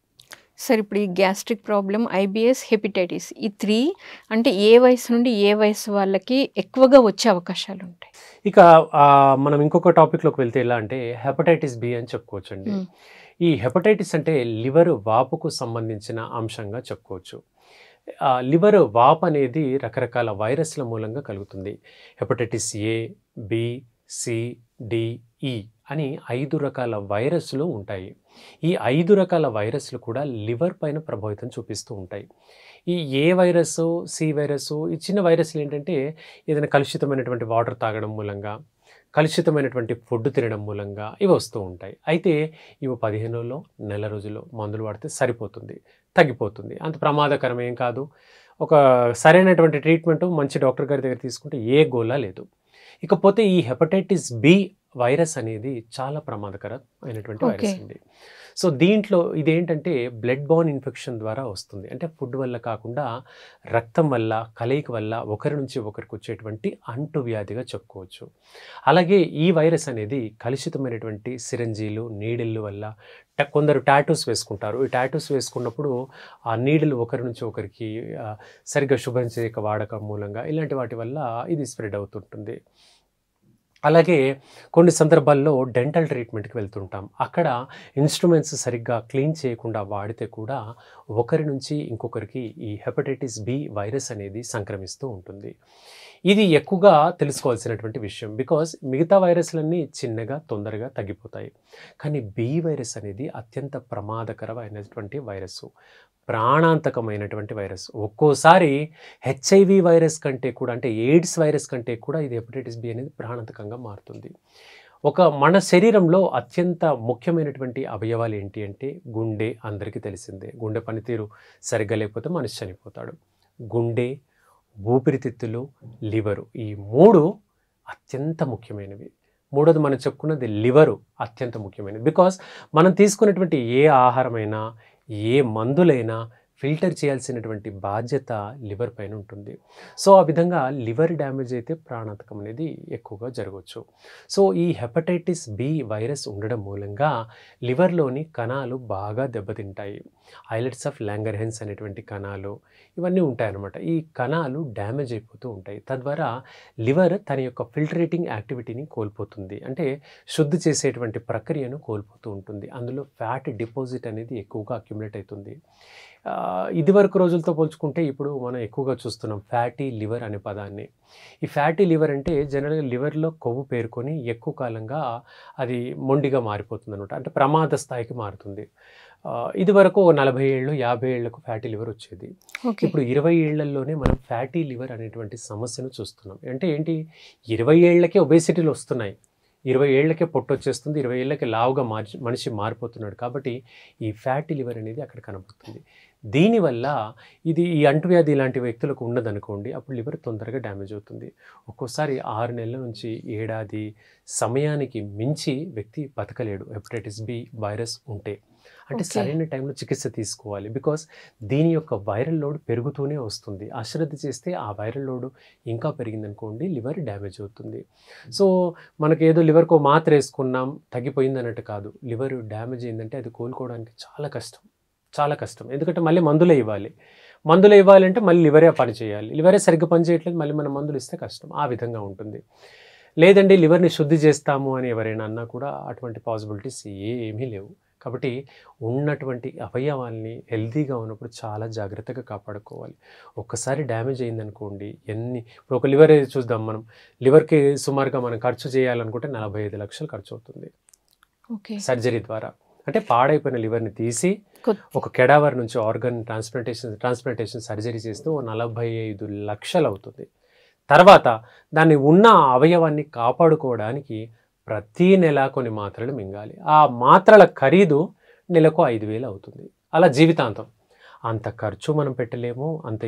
సార్ ఇప్పుడు ఈ గ్యాస్ట్రిక్ ప్రాబ్లం, ఐబిఎస్, హెపటైటిస్ ఈ 3 అంటే ఏ వయసు నుండి ఏ వయసు వాళ్ళకి ఎక్కువగా వచ్చే అవకాశాలు ఉంటాయి? ఇక మనం ఇంకొక టాపిక్లోకి వెళ్తే ఎలా అంటే హెపటైటిస్ బి అని చెప్పుకోవచ్చండి. ఈ హెపటైటిస్ అంటే లివర్ వాపుకు సంబంధించిన అంశంగా చెప్పుకోవచ్చు. లివర్ వాపు అనేది రకరకాల వైరస్ల మూలంగా కలుగుతుంది. Hepatitis A, B, C, D, E అని 5 రకాల వైరస్లు ఉంటాయి. ఈ 5 రకాల వైరస్లు కూడా లివర్ పైన ప్రభావితం చూపిస్తూ ఉంటాయి. ఈ ఏ వైరస్, సి వైరస్, ఈ చిన్న వైరస్లు ఏంటంటే ఏదైనా కలుషితమైనటువంటి వాటర్ తాగడం మూలంగా, కలుషితమైనటువంటి ఫుడ్ తినడం మూలంగా ఇవి వస్తూ ఉంటాయి. అయితే ఇవి 15 రోజుల్లో, నెల రోజుల్లో మందులు వాడితే సరిపోతుంది, తగ్గిపోతుంది. అంత ప్రమాదకరం ఏం కాదు. ఒక సరైనటువంటి ట్రీట్మెంట్ మంచి డాక్టర్ గారి దగ్గర తీసుకుంటే ఏ గోలా లేదు. ఇకపోతే ఈ హెపటైటిస్ బి వైరస్ అనేది చాలా ప్రమాదకరమైనటువంటి వైరస్ అండి. సో దీంట్లో ఇదేంటంటే బ్లడ్ బార్న్ ఇన్ఫెక్షన్ ద్వారా వస్తుంది. అంటే ఫుడ్ వల్ల కాకుండా రక్తం వల్ల, కలయిక వల్ల ఒకరి నుంచి ఒకరికి వచ్చేటువంటి అంటువ్యాధిగా చెప్పుకోవచ్చు. అలాగే ఈ వైరస్ అనేది కలుషితమైనటువంటి సిరంజీలు, నీడిళ్ళు వల్ల కొందరు టాటూస్ వేసుకుంటారు. ఈ టాటూస్ వేసుకున్నప్పుడు ఆ నీడిల్ ఒకరి నుంచి ఒకరికి సరిగ్గా శుభ్రం చేయక వాడకం మూలంగా ఇలాంటి వాటి వల్ల ఇది స్ప్రెడ్ అవుతుంటుంది. అలాగే కొన్ని సందర్భాల్లో డెంటల్ ట్రీట్మెంట్కి వెళ్తుంటాం. అక్కడ ఇన్స్ట్రుమెంట్స్ సరిగ్గా క్లీన్ చేయకుండా వాడితే కూడా ఒకరి నుంచి ఇంకొకరికి ఈ హెపటైటిస్ బి వైరస్ అనేది సంక్రమిస్తూ ఉంటుంది. ఇది ఎక్కువగా తెలుసుకోవాల్సినటువంటి విషయం. బికాజ్ మిగతా వైరస్లన్నీ చిన్నగా తొందరగా తగ్గిపోతాయి. కానీ బి వైరస్ అనేది అత్యంత ప్రమాదకరమైనటువంటి వైరస్, ప్రాణాంతకమైనటువంటి వైరస్. ఒక్కోసారి హెచ్ఐవి వైరస్ కంటే కూడా, అంటే ఎయిడ్స్ వైరస్ కంటే కూడా ఇది హెపటైటిస్ బి అనేది ప్రాణాంతకంగా మారుతుంది. మన శరీరంలో అత్యంత ముఖ్యమైనటువంటి అవయవాలు ఏంటి అంటే గుండె. అందరికీ తెలిసిందే, గుండె పనితీరు సరిగ్గా లేకపోతే మనిషి చనిపోతాడు. గుండె, ఊపిరితిత్తులు, లివరు, ఈ 3 అత్యంత ముఖ్యమైనవి. మూడోది మనం చెప్పుకున్నది లివరు అత్యంత ముఖ్యమైనది. బికాస్ మనం తీసుకున్నటువంటి ఏ ఆహారమైనా, ఏ మందులైనా ఫిల్టర్ చేయాల్సినటువంటి బాధ్యత లివర్ పైన ఉంటుంది. సో ఆ విధంగా లివర్ డ్యామేజ్ అయితే ప్రాణాంతకం అనేది ఎక్కువగా జరగవచ్చు. సో ఈ హెపటైటిస్ బి వైరస్ ఉండడం మూలంగా లివర్లోని కణాలు బాగా దెబ్బతింటాయి. ఐలెట్స్ ఆఫ్ లాంగర్హెన్స్ అనేటువంటి కణాలు ఇవన్నీ ఉంటాయన్నమాట. ఈ కణాలు డ్యామేజ్ అయిపోతూ ఉంటాయి. తద్వారా లివర్ తన యొక్క ఫిల్టరేటింగ్ యాక్టివిటీని కోల్పోతుంది. అంటే శుద్ధి చేసేటువంటి ప్రక్రియను కోల్పోతూ ఉంటుంది. అందులో ఫ్యాట్ డిపాజిట్ అనేది ఎక్కువగా అక్యుములేట్ అవుతుంది. ఇదివరకు రోజులతో పోల్చుకుంటే ఇప్పుడు మనం ఎక్కువగా చూస్తున్నాం ఫ్యాటీ లివర్ అనే పదాన్ని. ఈ ఫ్యాటీ లివర్ అంటే జనరల్గా లివర్లో కొవ్వు పేరుకొని ఎక్కువ కాలంగా అది మొండిగా మారిపోతుంది అనమాట. అంటే ప్రమాద స్థాయికి మారుతుంది. ఇదివరకు 40 ఏళ్ళు 50 ఏళ్లకు ఫ్యాటీ లివర్ వచ్చేది. ఇప్పుడు 20 ఏళ్లలోనే మనం ఫ్యాటీ లివర్ అనేటువంటి సమస్యను చూస్తున్నాం. అంటే ఏంటి, 20 ఏళ్లకే ఒబేసిటీలు వస్తున్నాయి, 20 ఏళ్లకే పొట్టు వచ్చేస్తుంది, 20 ఏళ్లకే లావుగా మనిషి మారిపోతున్నాడు. కాబట్టి ఈ ఫ్యాటీ లివర్ అనేది అక్కడ కనబడుతుంది. దీనివల్ల ఈ అంటువ్యాధి ఇలాంటి వ్యక్తులకు ఉండదనుకోండి, అప్పుడు లివర్ తొందరగా డ్యామేజ్ అవుతుంది. ఒక్కోసారి 6 నెలల నుంచి ఏడాది సమయానికి మించి వ్యక్తి బతకలేడు హెపటైటిస్ బి వైరస్ ఉంటే. అంటే సరైన టైంలో చికిత్స తీసుకోవాలి. బికాస్ దీని యొక్క వైరల్ లోడ్ పెరుగుతూనే వస్తుంది. అశ్రద్ధ చేస్తే ఆ వైరల్ లోడ్ ఇంకా పెరిగిందనుకోండి లివర్ డ్యామేజ్ అవుతుంది. సో మనకి ఏదో లివర్కో మాత్ర వేసుకున్నాం తగ్గిపోయింది అన్నట్టు కాదు. లివర్ డ్యామేజ్ అయిందంటే అది కోలుకోవడానికి చాలా కష్టం. ఎందుకంటే మళ్ళీ మందులే ఇవ్వాలంటే మళ్ళీ లివరే పని చేయాలి. లివరే సరిగ్గా పని చేయట్లేదు, మళ్ళీ మనం మందులు ఇస్తే కష్టం. ఆ విధంగా ఉంటుంది. లేదండి లివర్ని శుద్ధి చేస్తాము అని ఎవరైనా అన్నా కూడా అటువంటి పాసిబిలిటీస్ ఏమీ లేవు. కాబట్టి ఉన్నటువంటి అవయవాల్ని హెల్తీగా ఉన్నప్పుడు చాలా జాగ్రత్తగా కాపాడుకోవాలి. ఒక్కసారి డ్యామేజ్ అయిందనుకోండి, ఇప్పుడు ఒక లివర్ చూద్దాం, మనం లివర్కి సుమారుగా మనం ఖర్చు చేయాలనుకుంటే 45 లక్షలు ఖర్చు అవుతుంది సర్జరీ ద్వారా. అంటే పాడైపోయిన లివర్ని తీసి ఒక కెడావర్ నుంచి ఆర్గన్ ట్రాన్స్ప్లాంటేషన్ సర్జరీ చేస్తే 45 లక్షలు అవుతుంది. తర్వాత దాన్ని ఉన్న అవయవాన్ని కాపాడుకోవడానికి ప్రతి నెల కొన్ని మాత్రలు మింగాలి. ఆ మాత్రల ఖరీదు నెలకు 5,000 అవుతుంది. అలా జీవితాంతం. అంత ఖర్చు మనం పెట్టలేము, అంత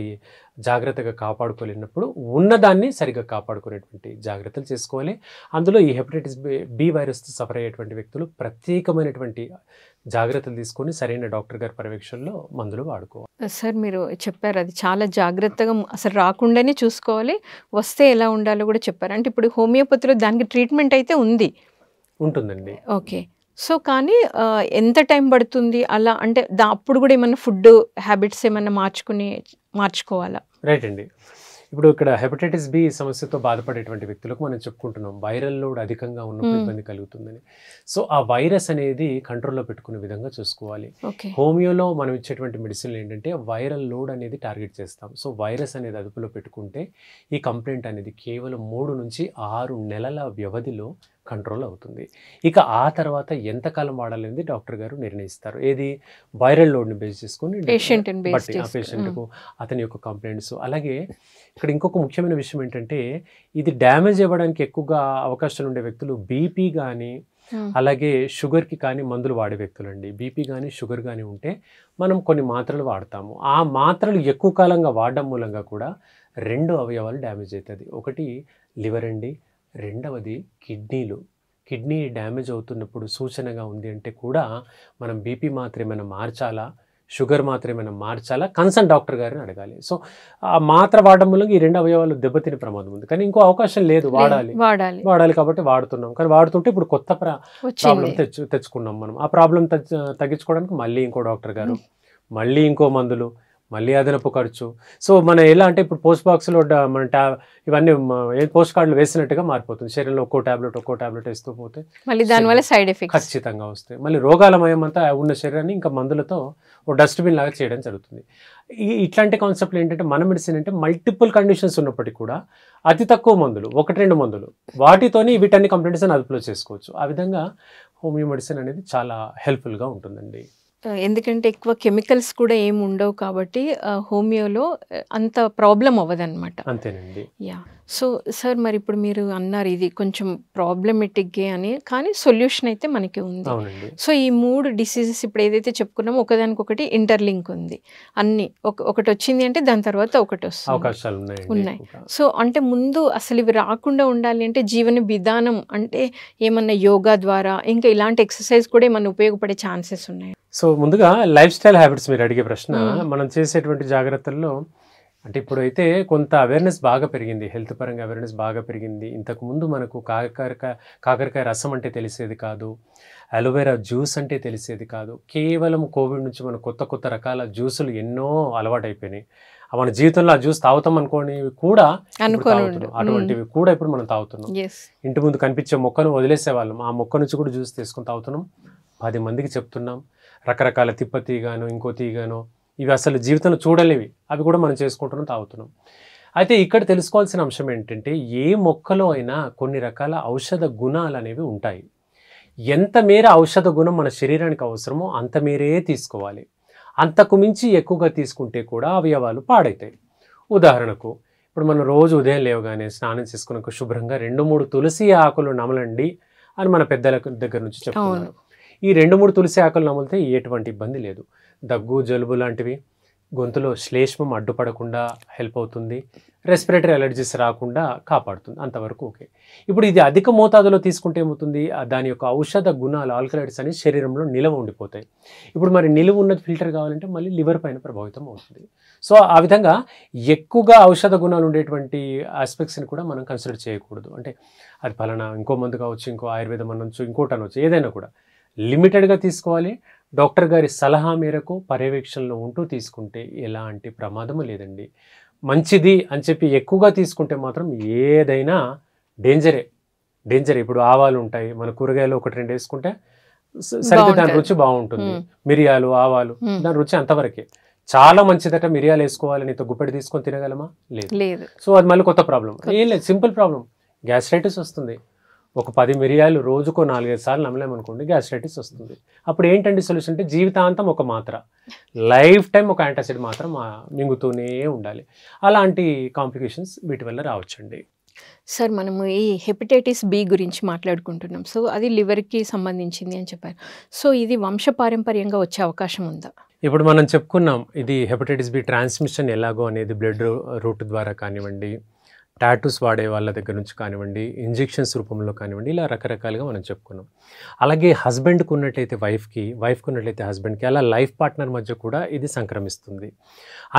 జాగ్రత్తగా కాపాడుకోలేనప్పుడు ఉన్నదాన్ని సరిగ్గా కాపాడుకునేటువంటి జాగ్రత్తలు చేసుకోవాలి. అందులో ఈ హెపటైటిస్ బి వైరస్తో సఫర్ అయ్యేటువంటి వ్యక్తులు ప్రత్యేకమైనటువంటి జాగ్రత్తలు తీసుకొని సరైన డాక్టర్ గారి పర్యవేక్షణలో మందులు వాడుకోవాలి. సార్ మీరు చెప్పారు, అది చాలా జాగ్రత్తగా అసలు రాకుండానే చూసుకోవాలి, వస్తే ఎలా ఉండాలో కూడా చెప్పారు. అంటే ఇప్పుడు హోమియోపతిలో దానికి ట్రీట్మెంట్ అయితే ఉంటుందండి. ఓకే. సో కానీ ఎంత టైం పడుతుంది అలా? అంటే అప్పుడు కూడా ఏమన్నా ఫుడ్ హ్యాబిట్స్ ఏమన్నా మార్చుకోవాలా? రైట్ అండి. ఇప్పుడు ఇక్కడ హెపటైటిస్ బి సమస్యతో బాధపడేటువంటి వ్యక్తులకు మనం చెప్పుకుంటున్నాం వైరల్ లోడ్ అధికంగా ఉన్నప్పుడు ఇబ్బంది కలుగుతుందని. సో ఆ వైరస్ అనేది కంట్రోల్లో పెట్టుకునే విధంగా చూసుకోవాలి. హోమియోలో మనం ఇచ్చేటువంటి మెడిసిన్లు ఏంటంటే వైరల్ లోడ్ అనేది టార్గెట్ చేస్తాం. సో వైరస్ అనేది అదుపులో పెట్టుకుంటే ఈ కంప్లైంట్ అనేది కేవలం 3 నుంచి 6 నెలల వ్యవధిలో కంట్రోల్ అవుతుంది. ఇక ఆ తర్వాత ఎంతకాలం వాడాలనేది డాక్టర్ గారు నిర్ణయిస్తారు. ఏది వైరల్ లోడ్ని బేస్ చేసుకుని బట్టి ఆ పేషెంట్కు అతని యొక్క కంప్లైంట్స్. అలాగే ఇక్కడ ఇంకొక ముఖ్యమైన విషయం ఏంటంటే ఇది డ్యామేజ్ అవ్వడానికి ఎక్కువగా అవకాశాలు ఉండే వ్యక్తులు బీపీ కానీ అలాగే షుగర్కి కానీ మందులు వాడే వ్యక్తులండి. బీపీ కానీ షుగర్ కానీ ఉంటే మనం కొన్ని మాత్రలు వాడతాము. ఆ మాత్రలు ఎక్కువ కాలంగా వాడడం మూలంగా కూడా 2 అవయవాలు డ్యామేజ్ అవుతుంది. ఒకటి లివర్ అండి, రెండవది కిడ్నీ డ్యామేజ్ అవుతున్నప్పుడు సూచనగా ఉంది అంటే కూడా మనం బీపీ మాత్రం ఏమైనా మార్చాలా, షుగర్ మాత్రం ఏమైనా మార్చాలా, కన్సర్న్ డాక్టర్ గారిని అడగాలి. సో ఆ మాత్ర వాడడం వల్ల ఈ 2 అవయవాలు దెబ్బతినే ప్రమాదం ఉంది. కానీ ఇంకో అవకాశం లేదు, వాడాలి కాబట్టి వాడుతున్నాం. కానీ వాడుతుంటే ఇప్పుడు కొత్త ప్రాబ్లం తెచ్చుకున్నాం మనం. ఆ ప్రాబ్లం తగ్గించుకోవడానికి మళ్ళీ ఇంకో డాక్టర్ గారు, మళ్ళీ ఇంకో మందులు, మళ్ళీ అదనపు ఖర్చు. సో మన ఎలా అంటే ఇప్పుడు పోస్ట్ బాక్స్లో మన ఇవన్నీ పోస్ట్ కార్డులు వేసినట్టుగా మారిపోతుంది. శరీరంలో ఒక్కో టాబ్లెట్ వేస్తూ పోతే మళ్ళీ దానివల్ల సైడ్ ఎఫెక్ట్స్ ఖచ్చితంగా వస్తాయి. మళ్ళీ రోగాలమయం అంతా ఉన్న శరీరాన్ని ఇంకా మందులతో ఓ డస్ట్బిన్ లాగా చేయడం జరుగుతుంది. ఇట్లాంటి కాన్సెప్ట్లు ఏంటంటే మన మెడిసిన్ అంటే మల్టిపుల్ కండిషన్స్ ఉన్నప్పటికీ కూడా అతి తక్కువ మందులు, 1-2 మందులు, వాటితోని వీటన్ని కంప్లైంట్స్ అదుపులో చేసుకోవచ్చు. ఆ విధంగా హోమియో మెడిసిన్ అనేది చాలా హెల్ప్ఫుల్గా ఉంటుందండి. ఎందుకంటే ఎక్కువ కెమికల్స్ కూడా ఏమి ఉండవు కాబట్టి హోమియోలో అంత ప్రాబ్లం అవ్వదన్నమాట. అంతేనండి. సో సార్ మరి ఇప్పుడు మీరు అన్నారు ఇది కొంచెం ప్రాబ్లమెటిక్గే అని, కానీ సొల్యూషన్ అయితే మనకి ఉంది. సో ఈ 3 డిసీజెస్ ఇప్పుడు ఏదైతే చెప్పుకున్నామో ఒకదానికొకటి ఇంటర్లింక్ ఉంది. అన్ని ఒకటి వచ్చింది అంటే దాని తర్వాత ఒకటి వస్తుంది ఉన్నాయి. సో అంటే ముందు అసలు ఇవి రాకుండా ఉండాలి అంటే జీవన విధానం అంటే ఏమన్నా యోగా ద్వారా ఇంకా ఇలాంటి ఎక్సర్సైజ్ కూడా ఏమన్నా ఉపయోగపడే ఛాన్సెస్ ఉన్నాయి? సో ముందుగా లైఫ్ స్టైల్ హ్యాబిట్స్ మీరు అడిగే ప్రశ్న, మనం చేసేటువంటి జాగ్రత్తల్లో అంటే ఇప్పుడైతే కొంత అవేర్నెస్ బాగా పెరిగింది, హెల్త్ పరంగా అవేర్నెస్ బాగా పెరిగింది. ఇంతకుముందు మనకు కాకరకాయ రసం అంటే తెలిసేది కాదు, అలోవెరా జ్యూస్ అంటే తెలిసేది కాదు. కేవలం కోవిడ్ నుంచి మన కొత్త రకాల జ్యూసులు ఎన్నో అలవాటు అయిపోయినాయి. మన జీవితంలో ఆ జ్యూస్ తాగుతాం అనుకోని కూడా అటువంటివి కూడా ఇప్పుడు మనం తాగుతున్నాం. ఇంటి ముందు కనిపించే మొక్కను వదిలేసేవాళ్ళం, ఆ మొక్క నుంచి కూడా జ్యూస్ తీసుకొని తాగుతున్నాం, 10 మందికి చెప్తున్నాం. రకరకాల తిప్పతీగాను ఇంకో తీగాను ఇవి అసలు జీవితంలో చూడలేవి, అవి కూడా మనం చేసుకుంటున్నాం, తాగుతున్నాం. అయితే ఇక్కడ తెలుసుకోవాల్సిన అంశం ఏంటంటే, ఏ మొక్కలో అయినా కొన్ని రకాల ఔషధ గుణాలు అనేవి ఉంటాయి. ఎంత మేర ఔషధ గుణం మన శరీరానికి అవసరమో అంత మేరే తీసుకోవాలి. అంతకు మించి ఎక్కువగా తీసుకుంటే కూడా అవయవాలు పాడవుతాయి. ఉదాహరణకు ఇప్పుడు మనం రోజు ఉదయం లేవగానే స్నానం చేసుకున్నాక శుభ్రంగా 2-3 తులసి ఆకులు నమలండి అని మన పెద్దల దగ్గర నుంచి చెప్తున్నారు. ఈ 2-3 తులసి ఆకులు నమిలితే ఎటువంటి ఇబ్బంది లేదు. దగ్గు జలుబు లాంటివి, గొంతులో శ్లేష్మం అడ్డుపడకుండా హెల్ప్ అవుతుంది, రెస్పిరేటరీ అలర్జీస్ రాకుండా కాపాడుతుంది, అంతవరకు ఓకే. ఇప్పుడు ఇది అధిక మోతాదులో తీసుకుంటే ఏమవుతుంది, దాని యొక్క ఔషధ గుణాలు ఆల్కలాయిడ్స్ అనేవి శరీరంలో నిలవ ఉండిపోతాయి. ఇప్పుడు మరి నిలువ ఉన్నది ఫిల్టర్ కావాలంటే మళ్ళీ లివర్ పైన ప్రభావితం అవుతుంది. సో ఆ విధంగా ఎక్కువగా ఔషధ గుణాలు ఉండేటువంటి ఆస్పెక్ట్స్ని కూడా మనం కన్సిడర్ చేయకూడదు. అంటే అది పలానా ఇంకో మందు కావచ్చు, ఇంకో ఆయుర్వేదం అనొచ్చు, ఇంకోటి అనొచ్చు, ఏదైనా కూడా లిమిటెడ్గా తీసుకోవాలి. డాక్టర్ గారి సలహా మేరకు పర్యవేక్షణలో ఉంటూ తీసుకుంటే ఎలాంటి ప్రమాదము లేదండి. మంచిది అని చెప్పి ఎక్కువగా తీసుకుంటే మాత్రం ఏదైనా డేంజరే. ఇప్పుడు ఆవాలు ఉంటాయి, మన కూరగాయలు 1-2 వేసుకుంటే సరిగ్గా దాని రుచి బాగుంటుంది. మిరియాలు, ఆవాలు దాని రుచి అంతవరకే. చాలా మంచిదట మిరియాలు వేసుకోవాలి, నీతో గుప్పెడి తీసుకొని తినగలమా? లేదు. సో అది మళ్ళీ కొత్త ప్రాబ్లం. ఏం లేదు, సింపుల్ ప్రాబ్లం, గ్యాస్ట్రైటిస్ వస్తుంది. ఒక 10 మిరియాలు రోజుకో 4-5 సార్లు నమ్మలేమనుకోండి, గ్యాస్ట్రైటిస్ వస్తుంది. అప్పుడు ఏంటండి సొల్యూషన్ అంటే, జీవితాంతం ఒక మాత్ర, లైఫ్ టైం ఒక యాంటాసిడ్ మాత్రం మింగుతూనే ఉండాలి. అలాంటి కాంప్లికేషన్స్ వీటి వల్ల రావచ్చండి. సార్, మనము ఈ హెపటైటిస్ బి గురించి మాట్లాడుకుంటున్నాం. సో అది లివర్కి సంబంధించింది అని చెప్పారు. సో ఇది వంశపారంపర్యంగా వచ్చే అవకాశం ఉందా? ఇప్పుడు మనం చెప్పుకున్నాం, ఇది హెపటైటిస్ బి ట్రాన్స్మిషన్ ఎలాగో అనేది బ్లడ్ రూట్ ద్వారా కానివ్వండి, టాటూస్ వాడే వాళ్ళ దగ్గర నుంచి కానివ్వండి, ఇంజెక్షన్స్ రూపంలో కానివ్వండి, ఇలా రకరకాలుగా మనం చెప్పుకున్నాం. అలాగే హస్బెండ్కి ఉన్నట్లయితే వైఫ్కి ఉన్నట్లయితే హస్బెండ్కి, అలా లైఫ్ పార్ట్నర్ మధ్య కూడా ఇది సంక్రమిస్తుంది.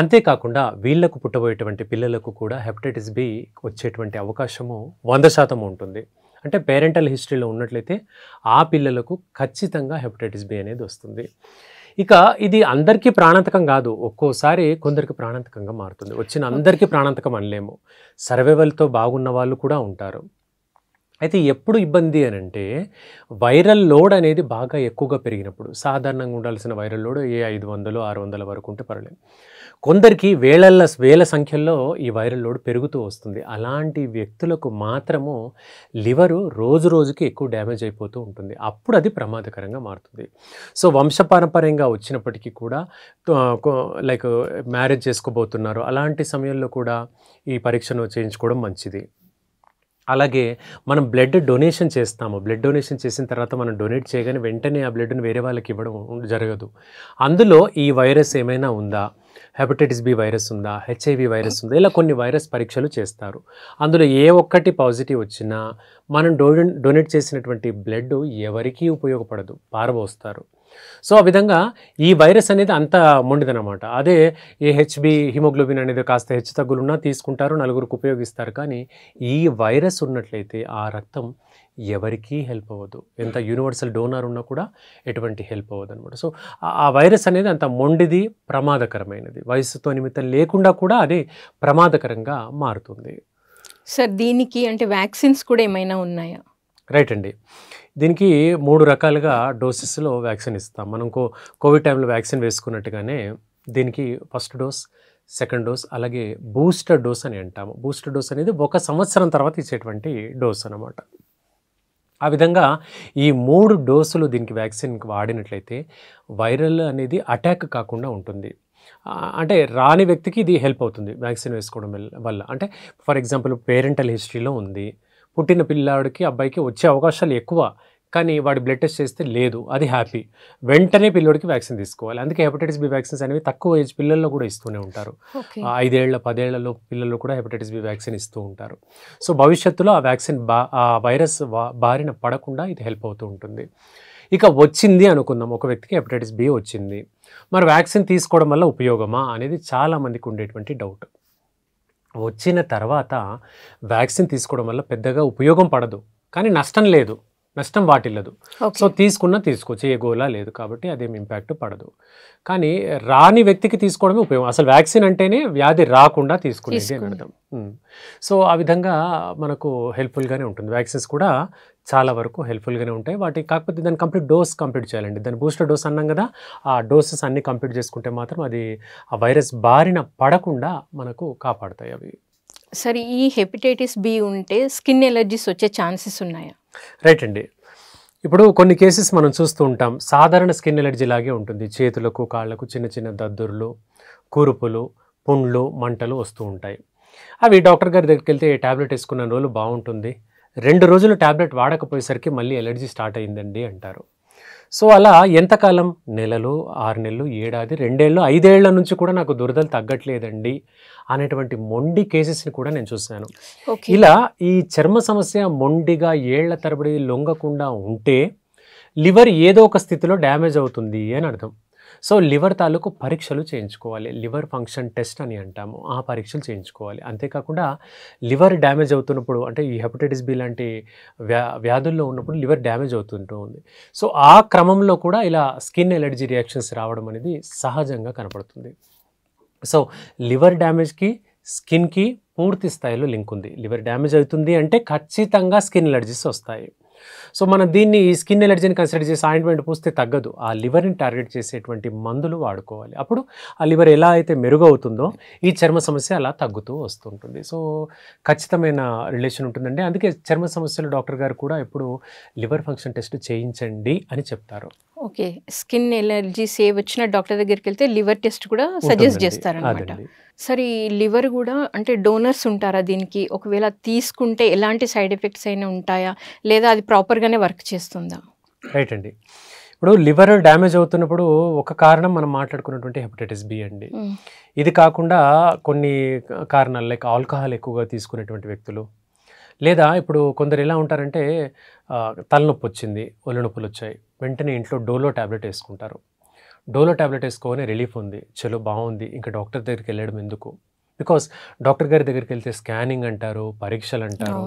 అంతేకాకుండా వీళ్లకు పుట్టబోయేటువంటి పిల్లలకు కూడా హెపటైటిస్ బి వచ్చేటువంటి అవకాశము 100% ఉంటుంది. అంటే పేరెంటల్ హిస్టరీలో ఉన్నట్లయితే ఆ పిల్లలకు ఖచ్చితంగా హెపటైటిస్ బి అనేది వస్తుంది. ఇక ఇది అందరికీ ప్రాణాంతకం కాదు, ఒక్కోసారి కొందరికి ప్రాణాంతకంగా మారుతుంది. వచ్చిన అందరికీ ప్రాణాంతకం అనలేము, సర్వైవల్తో బాగున్న వాళ్ళు కూడా ఉంటారు. అయితే ఎప్పుడు ఇబ్బంది అని అంటే, వైరల్ లోడ్ అనేది బాగా ఎక్కువగా పెరిగినప్పుడు, సాధారణంగా ఉండాల్సిన వైరల్ లోడ్ 500-600 వరకు ఉంటే పర్లేదు. కొందరికి వేల సంఖ్యల్లో ఈ వైరల్ లోడ్ పెరుగుతూ వస్తుంది. అలాంటి వ్యక్తులకు మాత్రము లివరు రోజుకి ఎక్కువ డ్యామేజ్ అయిపోతూ ఉంటుంది. అప్పుడు అది ప్రమాదకరంగా మారుతుంది. సో వంశపారంపర్యంగా వచ్చినప్పటికీ కూడా, లైక్ మ్యారేజ్ చేసుకోబోతున్నారు, అలాంటి సమయంలో కూడా ఈ పరీక్షను చేయించుకోవడం మంచిది. అలాగే మనం బ్లడ్ డొనేషన్ చేస్తాము, బ్లడ్ డొనేషన్ చేసిన తర్వాత మనం డొనేట్ చేయగానే వెంటనే ఆ బ్లడ్ని వేరే వాళ్ళకి ఇవ్వడం జరగదు. అందులో ఈ వైరస్ ఏమైనా ఉందా, హెపటైటిస్ బి వైరస్ ఉందా, హెచ్ఐవి వైరస్ ఉందా, ఇలా కొన్ని వైరస్ పరీక్షలు చేస్తారు. అందులో ఏ ఒక్కటి పాజిటివ్ వచ్చినా మనం డొనేట్ చేసినటువంటి బ్లడ్ ఎవరికీ ఉపయోగపడదు, పారబోస్తారు. సో ఆ విధంగా ఈ వైరస్ అనేది అంత మొండిదనమాట. అదే ఏ హెచ్బి హిమోగ్లోబిన్ అనేది కాస్త హెచ్చు తగ్గులున్నా తీసుకుంటారు, నలుగురికి ఉపయోగిస్తారు. కానీ ఈ వైరస్ ఉన్నట్లయితే ఆ రక్తం ఎవరికీ హెల్ప్ అవ్వదు, ఎంత యూనివర్సల్ డోనర్ ఉన్నా కూడా ఎటువంటి హెల్ప్ అవ్వదు అనమాట. సో ఆ వైరస్ అనేది అంత మొండిది, ప్రమాదకరమైనది, వయసుతో నిమిత్తం లేకుండా కూడా అది ప్రమాదకరంగా మారుతుంది. సార్, దీనికి అంటే వ్యాక్సిన్స్ కూడా ఏమైనా ఉన్నాయా? రైట్ అండి, దీనికి 3 రకాలుగా డోసెస్లో వ్యాక్సిన్ ఇస్తాం. మనం కోవిడ్ టైంలో వ్యాక్సిన్ వేసుకున్నట్టుగానే దీనికి ఫస్ట్ డోస్, సెకండ్ డోస్, అలాగే బూస్టర్ డోస్ అని అంటాము. బూస్టర్ డోస్ అనేది 1 సంవత్సరం తర్వాత ఇచ్చేటువంటి డోస్ అన్నమాట. ఆ విధంగా ఈ 3 డోసులు దీనికి వ్యాక్సిన్కి వాడినట్లయితే వైరల్ అనేది అటాక్ కాకుండా ఉంటుంది. అంటే రాని వ్యక్తికి ఇది హెల్ప్ అవుతుంది వ్యాక్సిన్ వేసుకోవడం వల్ల. అంటే ఫర్ ఎగ్జాంపుల్ పేరెంటల్ హిస్టరీలో ఉంది, పుట్టిన పిల్లాడికి అబ్బాయికి వచ్చే అవకాశాలు ఎక్కువ, కానీ వాడి బ్లడ్ టెస్ట్ చేస్తే లేదు, అది హ్యాపీ, వెంటనే పిల్లోడికి వ్యాక్సిన్ తీసుకోవాలి. అందుకే హెపటైటిస్ బి వ్యాక్సిన్స్ అనేవి తక్కువ ఏజ్ పిల్లల్లో కూడా ఇస్తూనే ఉంటారు. 5 ఏళ్ల 10 ఏళ్లలో పిల్లల్లో కూడా హెపటైటిస్ బి వ్యాక్సిన్ ఇస్తూ ఉంటారు. సో భవిష్యత్తులో ఆ వ్యాక్సిన్ ఆ వైరస్ బారిన పడకుండా ఇది హెల్ప్ అవుతూ ఉంటుంది. ఇక వచ్చింది అనుకుందాం, ఒక వ్యక్తికి హెపటైటిస్ బి వచ్చింది, మరి వ్యాక్సిన్ తీసుకోవడం వల్ల ఉపయోగమా అనేది చాలామందికి ఉండేటువంటి డౌట్. వచ్చిన తర్వాత వ్యాక్సిన్ తీసుకోవడం వల్ల పెద్దగా ఉపయోగం పడదు, కానీ నష్టం లేదు, నష్టం వాటిల్లదు. సో తీసుకున్నా తీసుకోవచ్చు, ఏ గోలా లేదు, కాబట్టి అదేం ఇంపాక్ట్ పడదు. కానీ రాని వ్యక్తికి తీసుకోవడమే ఉపయోగం. అసలు వ్యాక్సిన్ అంటేనే వ్యాధి రాకుండా తీసుకునేది అని అర్థం. సో ఆ విధంగా మనకు హెల్ప్ఫుల్గానే ఉంటుంది. వ్యాక్సిన్స్ కూడా చాలా వరకు హెల్ప్ఫుల్గానే ఉంటాయి. కాకపోతే దాన్ని డోస్ కంప్లీట్ చేయాలండి. దాన్ని బూస్టర్ డోస్ అన్నాం కదా, ఆ డోసెస్ అన్నీ కంప్లీట్ చేసుకుంటే మాత్రం అది ఆ వైరస్ బారిన పడకుండా మనకు కాపాడుతాయి అవి. సరే, ఈ హెపటైటిస్ బి ఉంటే స్కిన్ ఎలర్జీస్ వచ్చే ఛాన్సెస్ ఉన్నాయా? రైట్ అండి. ఇప్పుడు కొన్ని కేసెస్ మనం చూస్తూ ఉంటాం, సాధారణ స్కిన్ ఎలర్జీ లాగే ఉంటుంది. చేతులకు కాళ్ళకు చిన్న చిన్న దద్దుర్లు, కురుపులు, పుండ్లు, మంటలు వస్తూ ఉంటాయి. అవి డాక్టర్ గారి దగ్గరికి వెళ్తే ట్యాబ్లెట్ వేసుకున్న రోజులు బాగుంటుంది, 2 రోజులు ట్యాబ్లెట్ వాడకపోయేసరికి మళ్ళీ ఎలర్జీ స్టార్ట్ అయిందండి అంటారు. సో అలా ఎంతకాలం, నెలలు, 6 నెలలు, ఏడాది, 2 ఏళ్ళు, 5 ఏళ్ల నుంచి కూడా నాకు దురదలు తగ్గట్లేదండి అనేటువంటి మొండి కేసెస్ని కూడా నేను చూశాను. ఇలా ఈ చర్మ సమస్య మొండిగా ఏళ్ల తరబడి లొంగకుండా ఉంటే లివర్ ఏదో ఒక స్థితిలో డ్యామేజ్ అవుతుంది అని అర్థం. సో లివర్ తాలూకు పరీక్షలు చేయించుకోవాలి, లివర్ ఫంక్షన్ టెస్ట్ అని అంటాము, ఆ పరీక్షలు చేయించుకోవాలి. అంతేకాకుండా లివర్ డ్యామేజ్ అవుతున్నప్పుడు, అంటే ఈ హెపటైటిస్ బి లాంటి వ్యాధుల్లో ఉన్నప్పుడు లివర్ డ్యామేజ్ అవుతుంటూ ఉంది. సో ఆ క్రమంలో కూడా ఇలా స్కిన్ ఎలర్జీ రియాక్షన్స్ రావడం అనేది సహజంగా కనపడుతుంది. సో లివర్ డ్యామేజ్కి స్కిన్కి పూర్తి స్థాయిలో లింక్ ఉంది. లివర్ డ్యామేజ్ అవుతుంది అంటే ఖచ్చితంగా స్కిన్ ఎలర్జీస్ వస్తాయి. సో మనం దీన్ని ఈ స్కిన్ ఎలర్జీని కన్సిడర్ చేసి ఆయింట్మెంట్ పూస్తే తగ్గదు, ఆ లివర్ని టార్గెట్ చేసేటువంటి మందులు వాడుకోవాలి. అప్పుడు ఆ లివర్ ఎలా అయితే మెరుగవుతుందో ఈ చర్మ సమస్య అలా తగ్గుతూ వస్తుంటుంది. సో ఖచ్చితమైన రిలేషన్ ఉంటుందండి. అందుకే చర్మ సమస్యలు డాక్టర్ గారు కూడా ఎప్పుడు లివర్ ఫంక్షన్ టెస్ట్ చేయించండి అని చెప్తారు. ఓకే, స్కిన్ ఎలర్జీస్ ఏ వచ్చినా డాక్టర్ దగ్గరికి వెళ్తే లివర్ టెస్ట్ కూడా సజెస్ట్ చేస్తారన్నమాట. సరే, ఈ లివర్ కూడా అంటే డోనర్స్ ఉంటారా దీనికి? ఒకవేళ తీసుకుంటే ఎలాంటి సైడ్ ఎఫెక్ట్స్ అయినా ఉంటాయా, లేదా అది ప్రాపర్గానే వర్క్ చేస్తుందా? రైట్ అండి. ఇప్పుడు లివర్ డ్యామేజ్ అవుతున్నప్పుడు ఒక కారణం మనం మాట్లాడుకున్నటువంటి హెపటైటిస్ బి అండి. ఇది కాకుండా కొన్ని కారణాలు లైక్ ఆల్కహాల్ ఎక్కువగా తీసుకునేటువంటి వ్యక్తులు, లేదా ఇప్పుడు కొందరు ఎలా ఉంటారంటే తలనొప్పి వచ్చింది, ఒళ్ళు నొప్పులు వచ్చాయి, వెంటనే ఇంట్లో డోలో ట్యాబ్లెట్ వేసుకుంటారు. డోలో ట్యాబ్లెట్ వేసుకోగానే రిలీఫ్ ఉంది, చలో బాగుంది, ఇంకా డాక్టర్ దగ్గరికి వెళ్ళడం ఎందుకు? బికాస్ డాక్టర్ గారి దగ్గరికి వెళ్తే స్కానింగ్ అంటారు, పరీక్షలు అంటారు,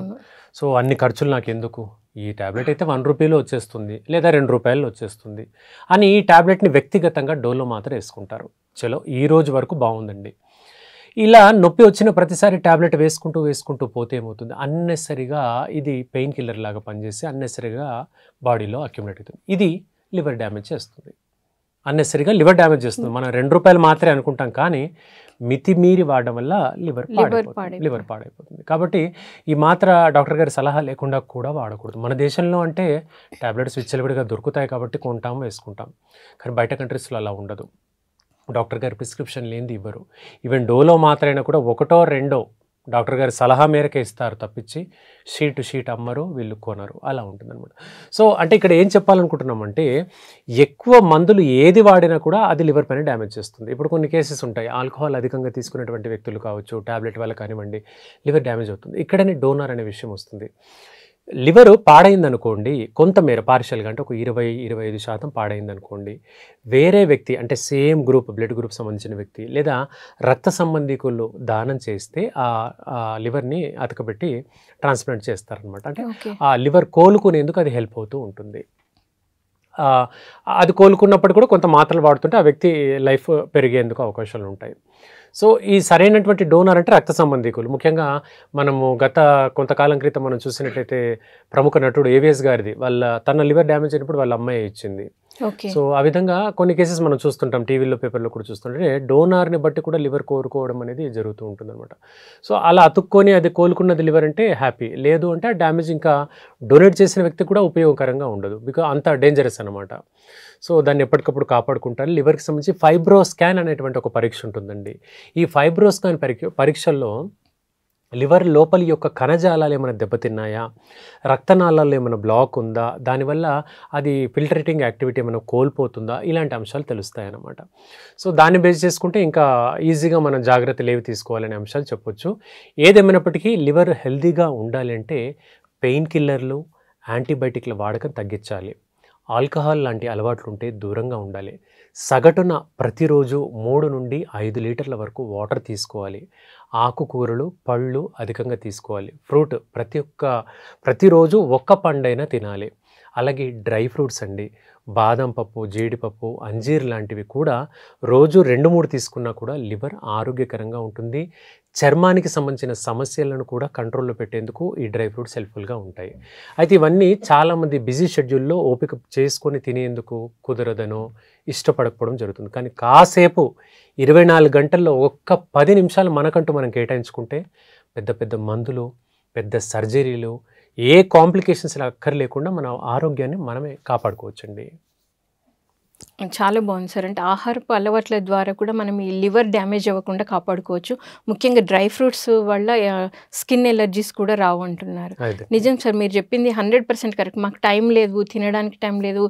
సో అన్ని ఖర్చులు నాకు ఎందుకు, ఈ ట్యాబ్లెట్ అయితే 1 రూపీలో వచ్చేస్తుంది లేదా 2 రూపాయల్లో వచ్చేస్తుంది అని ఈ ట్యాబ్లెట్ని వ్యక్తిగతంగా డోలో మాత్రం వేసుకుంటారు. చలో ఈ రోజు వరకు బాగుందండి. ఇలా నొప్పి వచ్చిన ప్రతిసారి ట్యాబ్లెట్ వేసుకుంటూ పోతే ఏమవుతుంది, అన్నెసరిగా ఇది పెయిన్ కిల్లర్ లాగా పనిచేసి అన్నెసరిగా బాడీలో అక్యుములేట్ అవుతుంది. ఇది లివర్ డ్యామేజ్ చేస్తుంది, అన్నెసరిగా లివర్ డ్యామేజ్ చేస్తుంది. మనం 2 రూపాయలు మాత్రమే అనుకుంటాం, కానీ మితిమీరి వాడడం వల్ల లివర్ పాడైపోతుంది. కాబట్టి ఈ మాత్ర డాక్టర్ గారి సలహా లేకుండా కూడా వాడకూడదు. మన దేశంలో అంటే ట్యాబ్లెట్స్ విచ్చలవిడిగా దొరుకుతాయి కాబట్టి కొంటాం, వేసుకుంటాం. కానీ బయట కంట్రీస్లో అలా ఉండదు. డాక్టర్ గారి ప్రిస్క్రిప్షన్ లేనిది ఇవ్వరు. ఈవెన్ డోలో మాత్రైనా కూడా 1 or 2 డాక్టర్ గారి సలహా మేరకే ఇస్తారు తప్పించి షీట్ అమ్మరు, వీళ్ళు కొనరు, అలా ఉంటుందన్నమాట. సో అంటే ఇక్కడ ఏం చెప్పాలనుకుంటున్నామంటే, ఎక్కువ మందులు ఏది వాడినా కూడా అది లివర్ పైన డ్యామేజ్ చేస్తుంది. ఇప్పుడు కొన్ని కేసెస్ ఉంటాయి, ఆల్కహాల్ అధికంగా తీసుకునేటువంటి వ్యక్తులు కావచ్చు, ట్యాబ్లెట్ వల్ల కానివ్వండి, లివర్ డ్యామేజ్ అవుతుంది. ఇక్కడనే డోనర్ అనే విషయం వస్తుంది. లివరు పాడైందనుకోండి, కొంతమేర పార్షియల్గా అంటే ఒక 20-25% పాడైందనుకోండి, వేరే వ్యక్తి అంటే సేమ్ గ్రూప్, బ్లడ్ గ్రూప్ సంబంధించిన వ్యక్తి లేదా రక్త సంబంధికులు దానం చేస్తే ఆ లివర్ని అతకబెట్టి ట్రాన్స్ప్లాంట్ చేస్తారనమాట. అంటే ఆ లివర్ కోలుకునేందుకు అది హెల్ప్ అవుతూ ఉంటుంది. అది కోలుకున్నప్పుడు కూడా కొంత మాత్రలు వాడుతుంటే ఆ వ్యక్తి లైఫ్ పెరిగేందుకు అవకాశాలు ఉంటాయి. సో ఈ సరైనటువంటి డోనర్ అంటే రక్త సంబంధికులు. ముఖ్యంగా మనము గత కొంతకాలం క్రితం మనం చూసినట్లయితే ప్రముఖ నటుడు ఏవిఎస్ గారిది తన లివర్ డ్యామేజ్ అయినప్పుడు వాళ్ళ అమ్మాయి ఇచ్చింది. సో ఆ విధంగా కొన్ని కేసెస్ మనం చూస్తుంటాం, టీవీలో పేపర్లో కూడా చూస్తుంటే డోనార్ని బట్టి కూడా లివర్ కోరుకోవడం అనేది జరుగుతూ ఉంటుంది అనమాట. సో అలా అతుక్కొని అది కోలుకున్నది లివర్ అంటే హ్యాపీ, లేదు అంటే ఆ డ్యామేజ్ ఇంకా డొనేట్ చేసిన వ్యక్తి కూడా ఉపయోగకరంగా ఉండదు, బికాజ్ అంత డేంజరస్ అనమాట. సో దాన్ని ఎప్పటికప్పుడు కాపాడుకుంటారు. లివర్కి సంబంధించి ఫైబ్రోస్కాన్ అనేటువంటి ఒక పరీక్ష ఉంటుందండి. ఈ ఫైబ్రోస్కాన్ పరీక్షల్లో లివర్ లోపలి యొక్క కణజాలాలు ఏమైనా దెబ్బతిన్నాయా, రక్తనాళాల్లో ఏమైనా బ్లాక్ ఉందా, దానివల్ల అది ఫిల్టరేటింగ్ యాక్టివిటీ ఏమైనా కోల్పోతుందా, ఇలాంటి అంశాలు తెలుస్తాయన్నమాట. సో దాన్ని బేస్ చేసుకుంటే ఇంకా ఈజీగా మనం జాగ్రత్తలు ఏవి తీసుకోవాలనే అంశాలు చెప్పొచ్చు. ఏదేమైనప్పటికీ లివర్ హెల్తీగా ఉండాలి అంటే పెయిన్ కిల్లర్లు, యాంటీబయాటిక్ల వాడకం తగ్గించాలి. ఆల్కహాల్ లాంటి అలవాట్లు ఉంటే దూరంగా ఉండాలి. సగటున ప్రతిరోజు 3 నుండి 5 లీటర్ల వరకు వాటర్ తీసుకోవాలి. ఆకుకూరలు, పళ్ళు అధికంగా తీసుకోవాలి. ఫ్రూట్ ప్రతిరోజు ఒక్క పండైనా తినాలి. అలాగే డ్రై ఫ్రూట్స్ అండి, బాదం పప్పు, జీడిపప్పు, అంజీర్ లాంటివి కూడా రోజు 2-3 తీసుకున్నా కూడా లివర్ ఆరోగ్యకరంగా ఉంటుంది. చర్మానికి సంబంధించిన సమస్యలను కూడా కంట్రోల్లో పెట్టేందుకు ఈ డ్రై ఫ్రూట్స్ హెల్ప్ఫుల్గా ఉంటాయి. అయితే ఇవన్నీ చాలామంది బిజీ షెడ్యూల్లో ఓపిక చేసుకొని తినేందుకు కుదరదనో ఇష్టపడకపోవడం జరుగుతుంది. కానీ కాసేపు 24 గంటల్లో ఒక్క 10 నిమిషాలు మనకంటూ మనం కేటాయించుకుంటే పెద్ద పెద్ద మందులు, పెద్ద సర్జరీలు, ఏ కాంప్లికేషన్స్ అక్కర్లేకుండా మన ఆరోగ్యాన్ని మనమే కాపాడుకోవచ్చండి. చాలా బాగుంది సార్. అంటే ఆహారపు అలవాట్ల ద్వారా కూడా మనం ఈ లివర్ డ్యామేజ్ అవ్వకుండా కాపాడుకోవచ్చు. ముఖ్యంగా డ్రై ఫ్రూట్స్ వల్ల స్కిన్ ఎలర్జీస్ కూడా రావు అంటున్నారు. నిజం సార్, మీరు చెప్పింది 100% కరెక్ట్. మాకు టైం లేదు, తినడానికి టైం లేదు,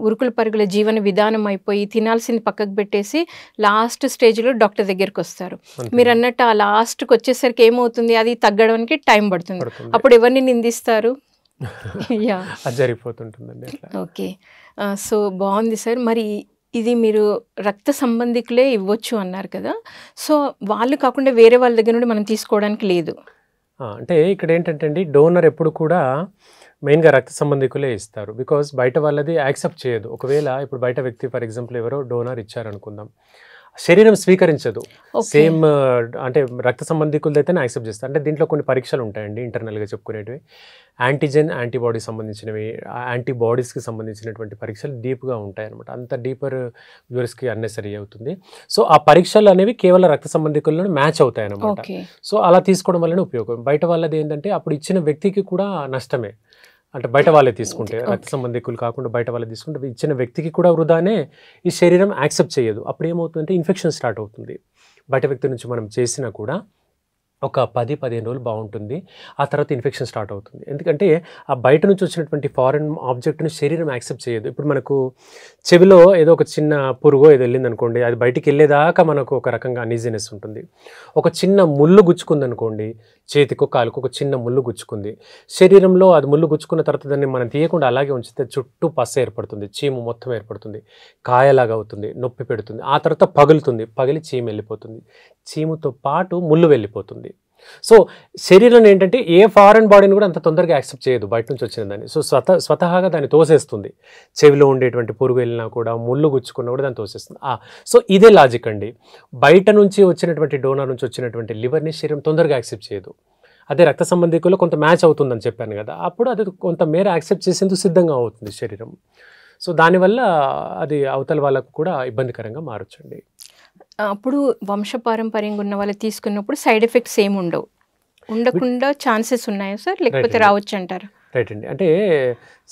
ఉరుకుల పరుగుల జీవన విధానం అయిపోయి తినాల్సింది పక్కకు పెట్టేసి లాస్ట్ స్టేజ్లో డాక్టర్ దగ్గరికి వస్తారు. మీరు అన్నట్టు ఆ లాస్ట్కి వచ్చేసరికి ఏమవుతుంది, అది తగ్గడానికి టైం పడుతుంది. అప్పుడు ఎవరిని నిందిస్తారు? జరిగిపోతుంటుందండి. ఓకే, సో బాగుంది సార్. మరి ఇది మీరు రక్త సంబంధికులే ఇవ్వచ్చు అన్నారు కదా, సో వాళ్ళు కాకుండా వేరే వాళ్ళ దగ్గర నుండి మనం తీసుకోవడానికి లేదు? అంటే ఇక్కడ ఏంటంటే అండి, డోనర్ ఎప్పుడు కూడా మెయిన్గా రక్త సంబంధికులే ఇస్తారు. బికాజ్ బయట వాళ్ళది యాక్సెప్ట్ చేయదు. ఒకవేళ ఇప్పుడు బయట వ్యక్తి ఫర్ ఎగ్జాంపుల్ ఎవరో డోనర్ ఇచ్చారనుకుందాం, శరీరం స్వీకరించదు. సేమ్ అంటే రక్త సంబంధికులదైతేనే యాక్సెప్ట్ చేస్తారు. అంటే దీంట్లో కొన్ని పరీక్షలు ఉంటాయండి ఇంటర్నల్గా చెప్పుకునేటివి. యాంటీజెన్, యాంటీబాడీ సంబంధించినవి, యాంటీబాడీస్కి సంబంధించినటువంటి పరీక్షలు డీప్గా ఉంటాయి అనమాట. అంత డీపర్ వ్యూవర్స్కి అన్నెసరీ అవుతుంది. సో ఆ పరీక్షలు అనేవి కేవలం రక్త సంబంధికుల్లోనే మ్యాచ్ అవుతాయి అనమాట. సో అలా తీసుకోవడం వల్లనే ఉపయోగం. బయట వాళ్ళది ఏంటంటే అప్పుడు ఇచ్చిన వ్యక్తికి కూడా నష్టమే. అంటే బయట వాళ్ళే తీసుకుంటే, రక్త సంబంధికులు కాకుండా బయట వాళ్ళే తీసుకుంటే ఇచ్చిన వ్యక్తికి కూడా వృధానే, ఈ శరీరం యాక్సెప్ట్ చేయదు. అప్పుడు ఏమవుతుందంటే ఇన్ఫెక్షన్ స్టార్ట్ అవుతుంది. బయట వ్యక్తి నుంచి మనం చేసినా కూడా ఒక 10-15 రోజులు బాగుంటుంది, ఆ తర్వాత ఇన్ఫెక్షన్ స్టార్ట్ అవుతుంది. ఎందుకంటే ఆ బయట నుంచి వచ్చినటువంటి ఫారెన్ ఆబ్జెక్ట్ని శరీరం యాక్సెప్ట్ చేయదు. ఇప్పుడు మనకు చెవిలో ఏదో ఒక చిన్న పురుగో ఏదో వెళ్ళింది అనుకోండి, అది బయటికి వెళ్ళేదాకా మనకు ఒక రకంగా అనీజినెస్ ఉంటుంది. ఒక చిన్న ముళ్ళు గుచ్చుకుంది అనుకోండి, చేతికో కాలుకో ఒక చిన్న ముళ్ళు గుచ్చుకుంది, శరీరంలో అది ముళ్ళు గుచ్చుకున్న తర్వాత దాన్ని మనం తీయకుండా అలాగే ఉంచితే చుట్టూ పస ఏర్పడుతుంది, చీము మొత్తం ఏర్పడుతుంది, కాయలాగా అవుతుంది, నొప్పి పెడుతుంది. ఆ తర్వాత పగులుతుంది, పగిలి చీము వెళ్ళిపోతుంది, చీముతో పాటు ముళ్ళు వెళ్ళిపోతుంది. సో శరీరం ఏంటంటే ఏ ఫారెన్ బాడీని కూడా అంత తొందరగా యాక్సెప్ట్ చేయదు బయట నుంచి వచ్చిన దాన్ని. సో స్వతహాగా దాన్ని తోసేస్తుంది. చెవిలో ఉండేటువంటి పురుగు వెళ్ళినా కూడా, ముళ్ళు గుచ్చుకున్నా కూడా దాన్ని తోసేస్తుంది. సో ఇదే లాజిక్ అండి. బయట నుంచి వచ్చినటువంటి డోనర్ నుంచి వచ్చినటువంటి లివర్ని శరీరం తొందరగా యాక్సెప్ట్ చేయదు. అదే రక్త సంబంధికుల్లో కొంత మ్యాచ్ అవుతుందని చెప్పాను కదా, అప్పుడు అది కొంత మేర యాక్సెప్ట్ చేసేందుకు సిద్ధంగా అవుతుంది శరీరం. సో దానివల్ల అది అవతల వాళ్ళకు కూడా ఇబ్బందికరంగా మారొచ్చండి. అప్పుడు వంశపారంపర్యంగా ఉన్న వాళ్ళు తీసుకున్నప్పుడు సైడ్ ఎఫెక్ట్స్ ఏమి ఉండకుండా ఛాన్సెస్ ఉన్నాయా సార్, లేకపోతే రావచ్చు అంటారు? రైట్ అండి. అంటే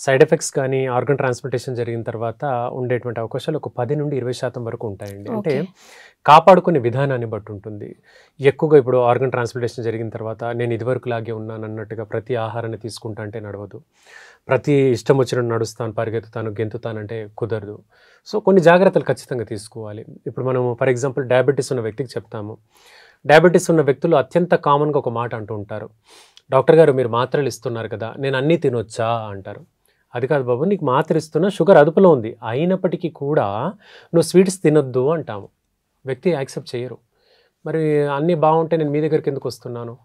సైడ్ ఎఫెక్ట్స్ కానీ ఆర్గన్ ట్రాన్స్ప్లాంటేషన్ జరిగిన తర్వాత ఉండేటువంటి అవకాశాలు ఒక 10 నుండి 20% వరకు ఉంటాయండి. అంటే కాపాడుకునే విధానాన్ని బట్టి ఉంటుంది. ఎక్కువగా ఇప్పుడు ఆర్గన్ ట్రాన్స్ప్లాంటేషన్ జరిగిన తర్వాత నేను ఇదివరకు లాగే ఉన్నాను అన్నట్టుగా ప్రతి ఆహారాన్ని తీసుకుంటా అంటే నడవదు. ప్రతి ఇష్టం వచ్చినట్టు నడుస్తాను, పరిగెత్తుతాను, గెంతుతానంటే కుదరదు. సో కొన్ని జాగ్రత్తలు ఖచ్చితంగా తీసుకోవాలి. ఇప్పుడు మనం ఫర్ ఎగ్జాంపుల్ డయాబెటీస్ ఉన్న వ్యక్తికి చెప్తాము. డయాబెటీస్ ఉన్న వ్యక్తులు అత్యంత కామన్గా ఒక మాట అంటూ ఉంటారు, డాక్టర్ గారు మీరు మాత్రలు ఇస్తున్నారు కదా, నేను అన్నీ తినొచ్చా అంటారు. అది కాదు బాబు, నీకు మాత్ర ఇస్తున్నా, షుగర్ అదుపులో ఉంది, అయినప్పటికీ కూడా నువ్వు స్వీట్స్ తినొద్దు అంటాము. వ్యక్తి యాక్సెప్ట్ చేయరు. మరి అన్నీ బాగుంటే నేను మీ దగ్గరికి ఎందుకు వస్తున్నాను,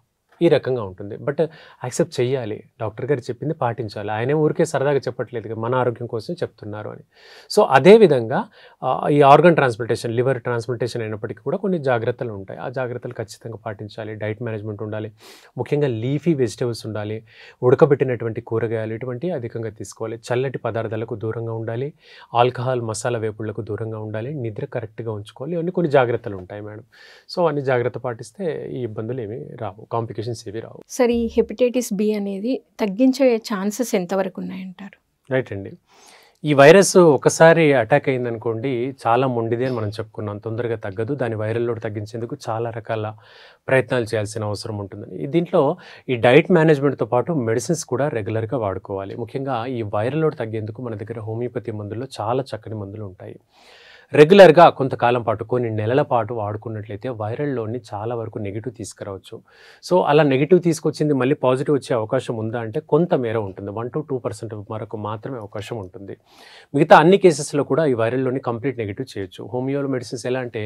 ఈ రకంగా ఉంటుంది. బట్ యాక్సెప్ట్ చేయాలి, డాక్టర్ గారు చెప్పింది పాటించాలి. ఆయనే ఊరికే సరదాగా చెప్పట్లేదు, మన ఆరోగ్యం కోసం చెప్తున్నారు అని. సో అదేవిధంగా ఈ ఆర్గన్ ట్రాన్స్ప్లాంటేషన్, లివర్ ట్రాన్స్ప్లాంటేషన్ అయినప్పటికీ కూడా కొన్ని జాగ్రత్తలు ఉంటాయి. ఆ జాగ్రత్తలు ఖచ్చితంగా పాటించాలి. డైట్ మేనేజ్మెంట్ ఉండాలి, ముఖ్యంగా లీఫీ వెజిటబుల్స్ ఉండాలి, ఉడకబెట్టినటువంటి కూరగాయలు ఇటువంటివి అధికంగా తీసుకోవాలి, చల్లటి పదార్థాలకు దూరంగా ఉండాలి, ఆల్కహాల్ మసాలా వేపుళ్లకు దూరంగా ఉండాలి, నిద్ర కరెక్ట్గా ఉంచుకోవాలి. ఇవన్నీ కొన్ని జాగ్రత్తలు ఉంటాయి మేడం. సో అన్ని జాగ్రత్త పాటిస్తే ఈ ఇబ్బందులు ఏమీ రావు, కాంప్లికేషన్స్ ఏవి రావు. సరే, ఈ హెపటైటిస్ బి అనేది తగ్గించే ఛాన్సెస్ ఎంతవరకు ఉన్నాయంటారు? రైట్ అండి. ఈ వైరస్ ఒకసారి అటాక్ అయిందనుకోండి, చాలా మొండిది అని మనం చెప్పుకున్నాం, తొందరగా తగ్గదు. దాని వైరల్ లోడ్ తగ్గించేందుకు చాలా రకాల ప్రయత్నాలు చేయాల్సిన అవసరం ఉంటుందని. దీంట్లో ఈ డైట్ మేనేజ్మెంట్తో పాటు మెడిసిన్స్ కూడా రెగ్యులర్గా వాడుకోవాలి. ముఖ్యంగా ఈ వైరల్ లోడ్ తగ్గేందుకు మన దగ్గర హోమియోపతి మందుల్లో చాలా చక్కని మందులు ఉంటాయి. రెగ్యులర్గా కొంతకాలం పాటు కొన్ని నెలల పాటు వాడుకున్నట్లయితే వైరల్ లోడ్ని చాలా వరకు నెగిటివ్ తీసుకురావచ్చు. సో అలా నెగిటివ్ తీసుకొచ్చింది మళ్ళీ పాజిటివ్ వచ్చే అవకాశం ఉందా అంటే కొంత మేర ఉంటుంది, 1 to 2% వరకు మాత్రమే అవకాశం ఉంటుంది. మిగతా అన్ని కేసెస్లో కూడా ఈ వైరల్ లోడ్ని కంప్లీట్ నెగిటివ్ చేయొచ్చు. హోమియో మెడిసిన్స్ ఎలా అంటే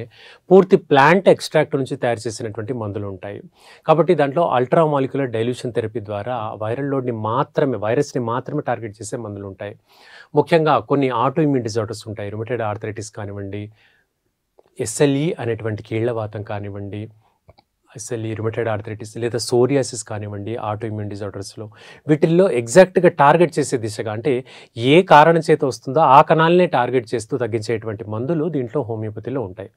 పూర్తి ప్లాంట్ ఎక్స్ట్రాక్ట్ నుంచి తయారు చేసినటువంటి మందులు ఉంటాయి. కాబట్టి దాంట్లో అల్ట్రా మాలిక్యులర్ డైల్యూషన్ థెరపీ ద్వారా వైరల్ లోడ్ని మాత్రమే, వైరస్ని మాత్రమే టార్గెట్ చేసే మందులు ఉంటాయి. ముఖ్యంగా కొన్ని ఆటో ఇమ్యూన్ డిజార్డర్స్ ఉంటాయి, రుమటైడ్ ఆర్థరైటిస్ కానివ్వండి, ఎస్ఎల్ఈ అనేటువంటి కీళ్లవాతం కానివ్వండి, ఎస్ఎల్ఈ రుమటైడ్ ఆర్థరైటిస్ లేదా సోరియాసిస్ కానివ్వండి, ఆటో ఇమ్యూన్ డిజార్డర్స్లో వీటిల్లో ఎగ్జాక్ట్గా టార్గెట్ చేసే దిశగా అంటే ఏ కారణం చేత వస్తుందో ఆ కణాలనే టార్గెట్ చేస్తూ తగ్గించేటువంటి మందులు దీంట్లో హోమియోపతిలో ఉంటాయి.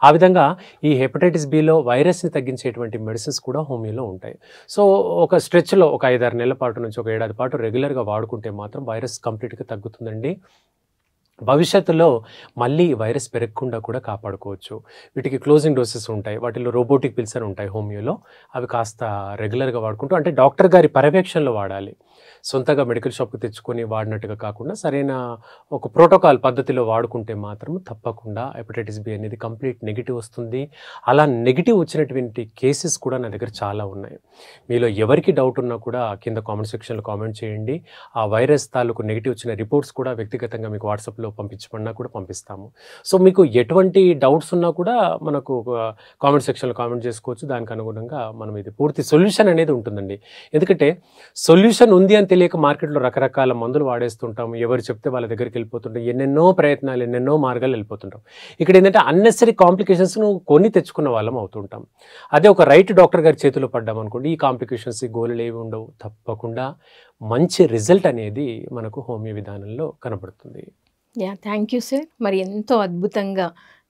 ఆ విధంగా ఈ హెపటైటిస్ బిలో వైరస్ని తగ్గించేటువంటి మెడిసిన్స్ కూడా హోమియోలో ఉంటాయి. సో ఒక స్ట్రెచ్లో ఒక 5-6 నెలల పాటు నుంచి ఒక 7 పాటు రెగ్యులర్గా వాడుకుంటే మాత్రం వైరస్ కంప్లీట్గా తగ్గుతుందండి. భవిష్యత్తులో మళ్ళీ వైరస్ పెరగకుండా కూడా కాపాడుకోవచ్చు. వీటికి క్లోజింగ్ డోసెస్ ఉంటాయి, వాటిలో రోబోటిక్ పిల్స్ అని ఉంటాయి హోమియోలో. అవి కాస్త రెగ్యులర్గా వాడుకుంటూ అంటే డాక్టర్ గారి పర్యవేక్షణలో వాడాలి. సొంతగా మెడికల్ షాప్కి తెచ్చుకొని వాడినట్టుగా కాకుండా సరైన ఒక ప్రోటోకాల్ పద్ధతిలో వాడుకుంటే మాత్రం తప్పకుండా హెపటైటిస్ బి అనేది కంప్లీట్ నెగిటివ్ వస్తుంది. అలా నెగిటివ్ వచ్చినటువంటి కేసెస్ కూడా నా దగ్గర చాలా ఉన్నాయి. మీలో ఎవరికి డౌట్ ఉన్నా కూడా కింద కామెంట్ సెక్షన్లో కామెంట్ చేయండి. ఆ వైరస్ తాలూకు నెగిటివ్ వచ్చిన రిపోర్ట్స్ కూడా వ్యక్తిగతంగా మీకు వాట్సాప్లో పంపించమన్నా కూడా పంపిస్తాము. సో మీకు ఎటువంటి డౌట్స్ ఉన్నా కూడా మనకు కామెంట్ సెక్షన్లో కామెంట్ చేసుకోవచ్చు. దానికి అనుగుణంగా మనం ఇది పూర్తి సొల్యూషన్ అనేది ఉంటుందండి. ఎందుకంటే సొల్యూషన్ ఉంది అని తెలియక మార్కెట్లో రకరకాల మందులు వాడేస్తుంటాం, ఎవరు చెప్తే వాళ్ళ దగ్గరికి వెళ్ళిపోతుంటాం, ఎన్నెన్నో ప్రయత్నాలు ఎన్నెన్నో మార్గాలు వెళ్ళిపోతుంటాం. ఇక్కడ ఏంటంటే అన్నెసరీ కాంప్లికేషన్స్ను కొని తెచ్చుకున్న వాళ్ళం అవుతుంటాం. అదే ఒక రైట్ డాక్టర్ గారి చేతిలో పడ్డాం అనుకోండి, ఈ కాంప్లికేషన్స్ ఈ గోళీలు ఏవి ఉండవు. తప్పకుండా మంచి రిజల్ట్ అనేది మనకు హోమియో విధానంలో కనబడుతుంది. Thank you sir. మరి ఎంతో అద్భుతంగా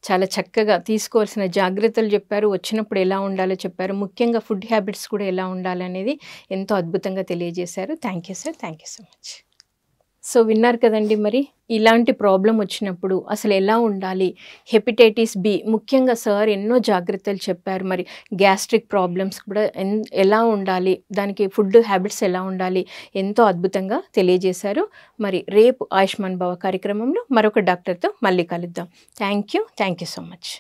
చాలా చక్కగా తీసుకోవాల్సిన జాగ్రత్తలు చెప్పారు, వచ్చినప్పుడు ఎలా ఉండాలో చెప్పారు, ముఖ్యంగా ఫుడ్ హ్యాబిట్స్ కూడా ఎలా ఉండాలనేది ఎంతో అద్భుతంగా తెలియజేశారు. Thank you sir, thank you so much. So విన్నారు కదండి, మరి ఇలాంటి ప్రాబ్లం వచ్చినప్పుడు అసలు ఎలా ఉండాలి, హెపటైటిస్ బి ముఖ్యంగా సార్ ఎన్నో జాగ్రత్తలు చెప్పారు. మరి గ్యాస్ట్రిక్ ప్రాబ్లమ్స్ కూడా ఎలా ఉండాలి, దానికి ఫుడ్ హ్యాబిట్స్ ఎలా ఉండాలి, ఎంతో అద్భుతంగా తెలియజేశారు. మరి రేపు ఆయుష్మాన్ భవ కార్యక్రమంలో మరొక డాక్టర్తో మళ్ళీ కలుద్దాం. Thank you so much.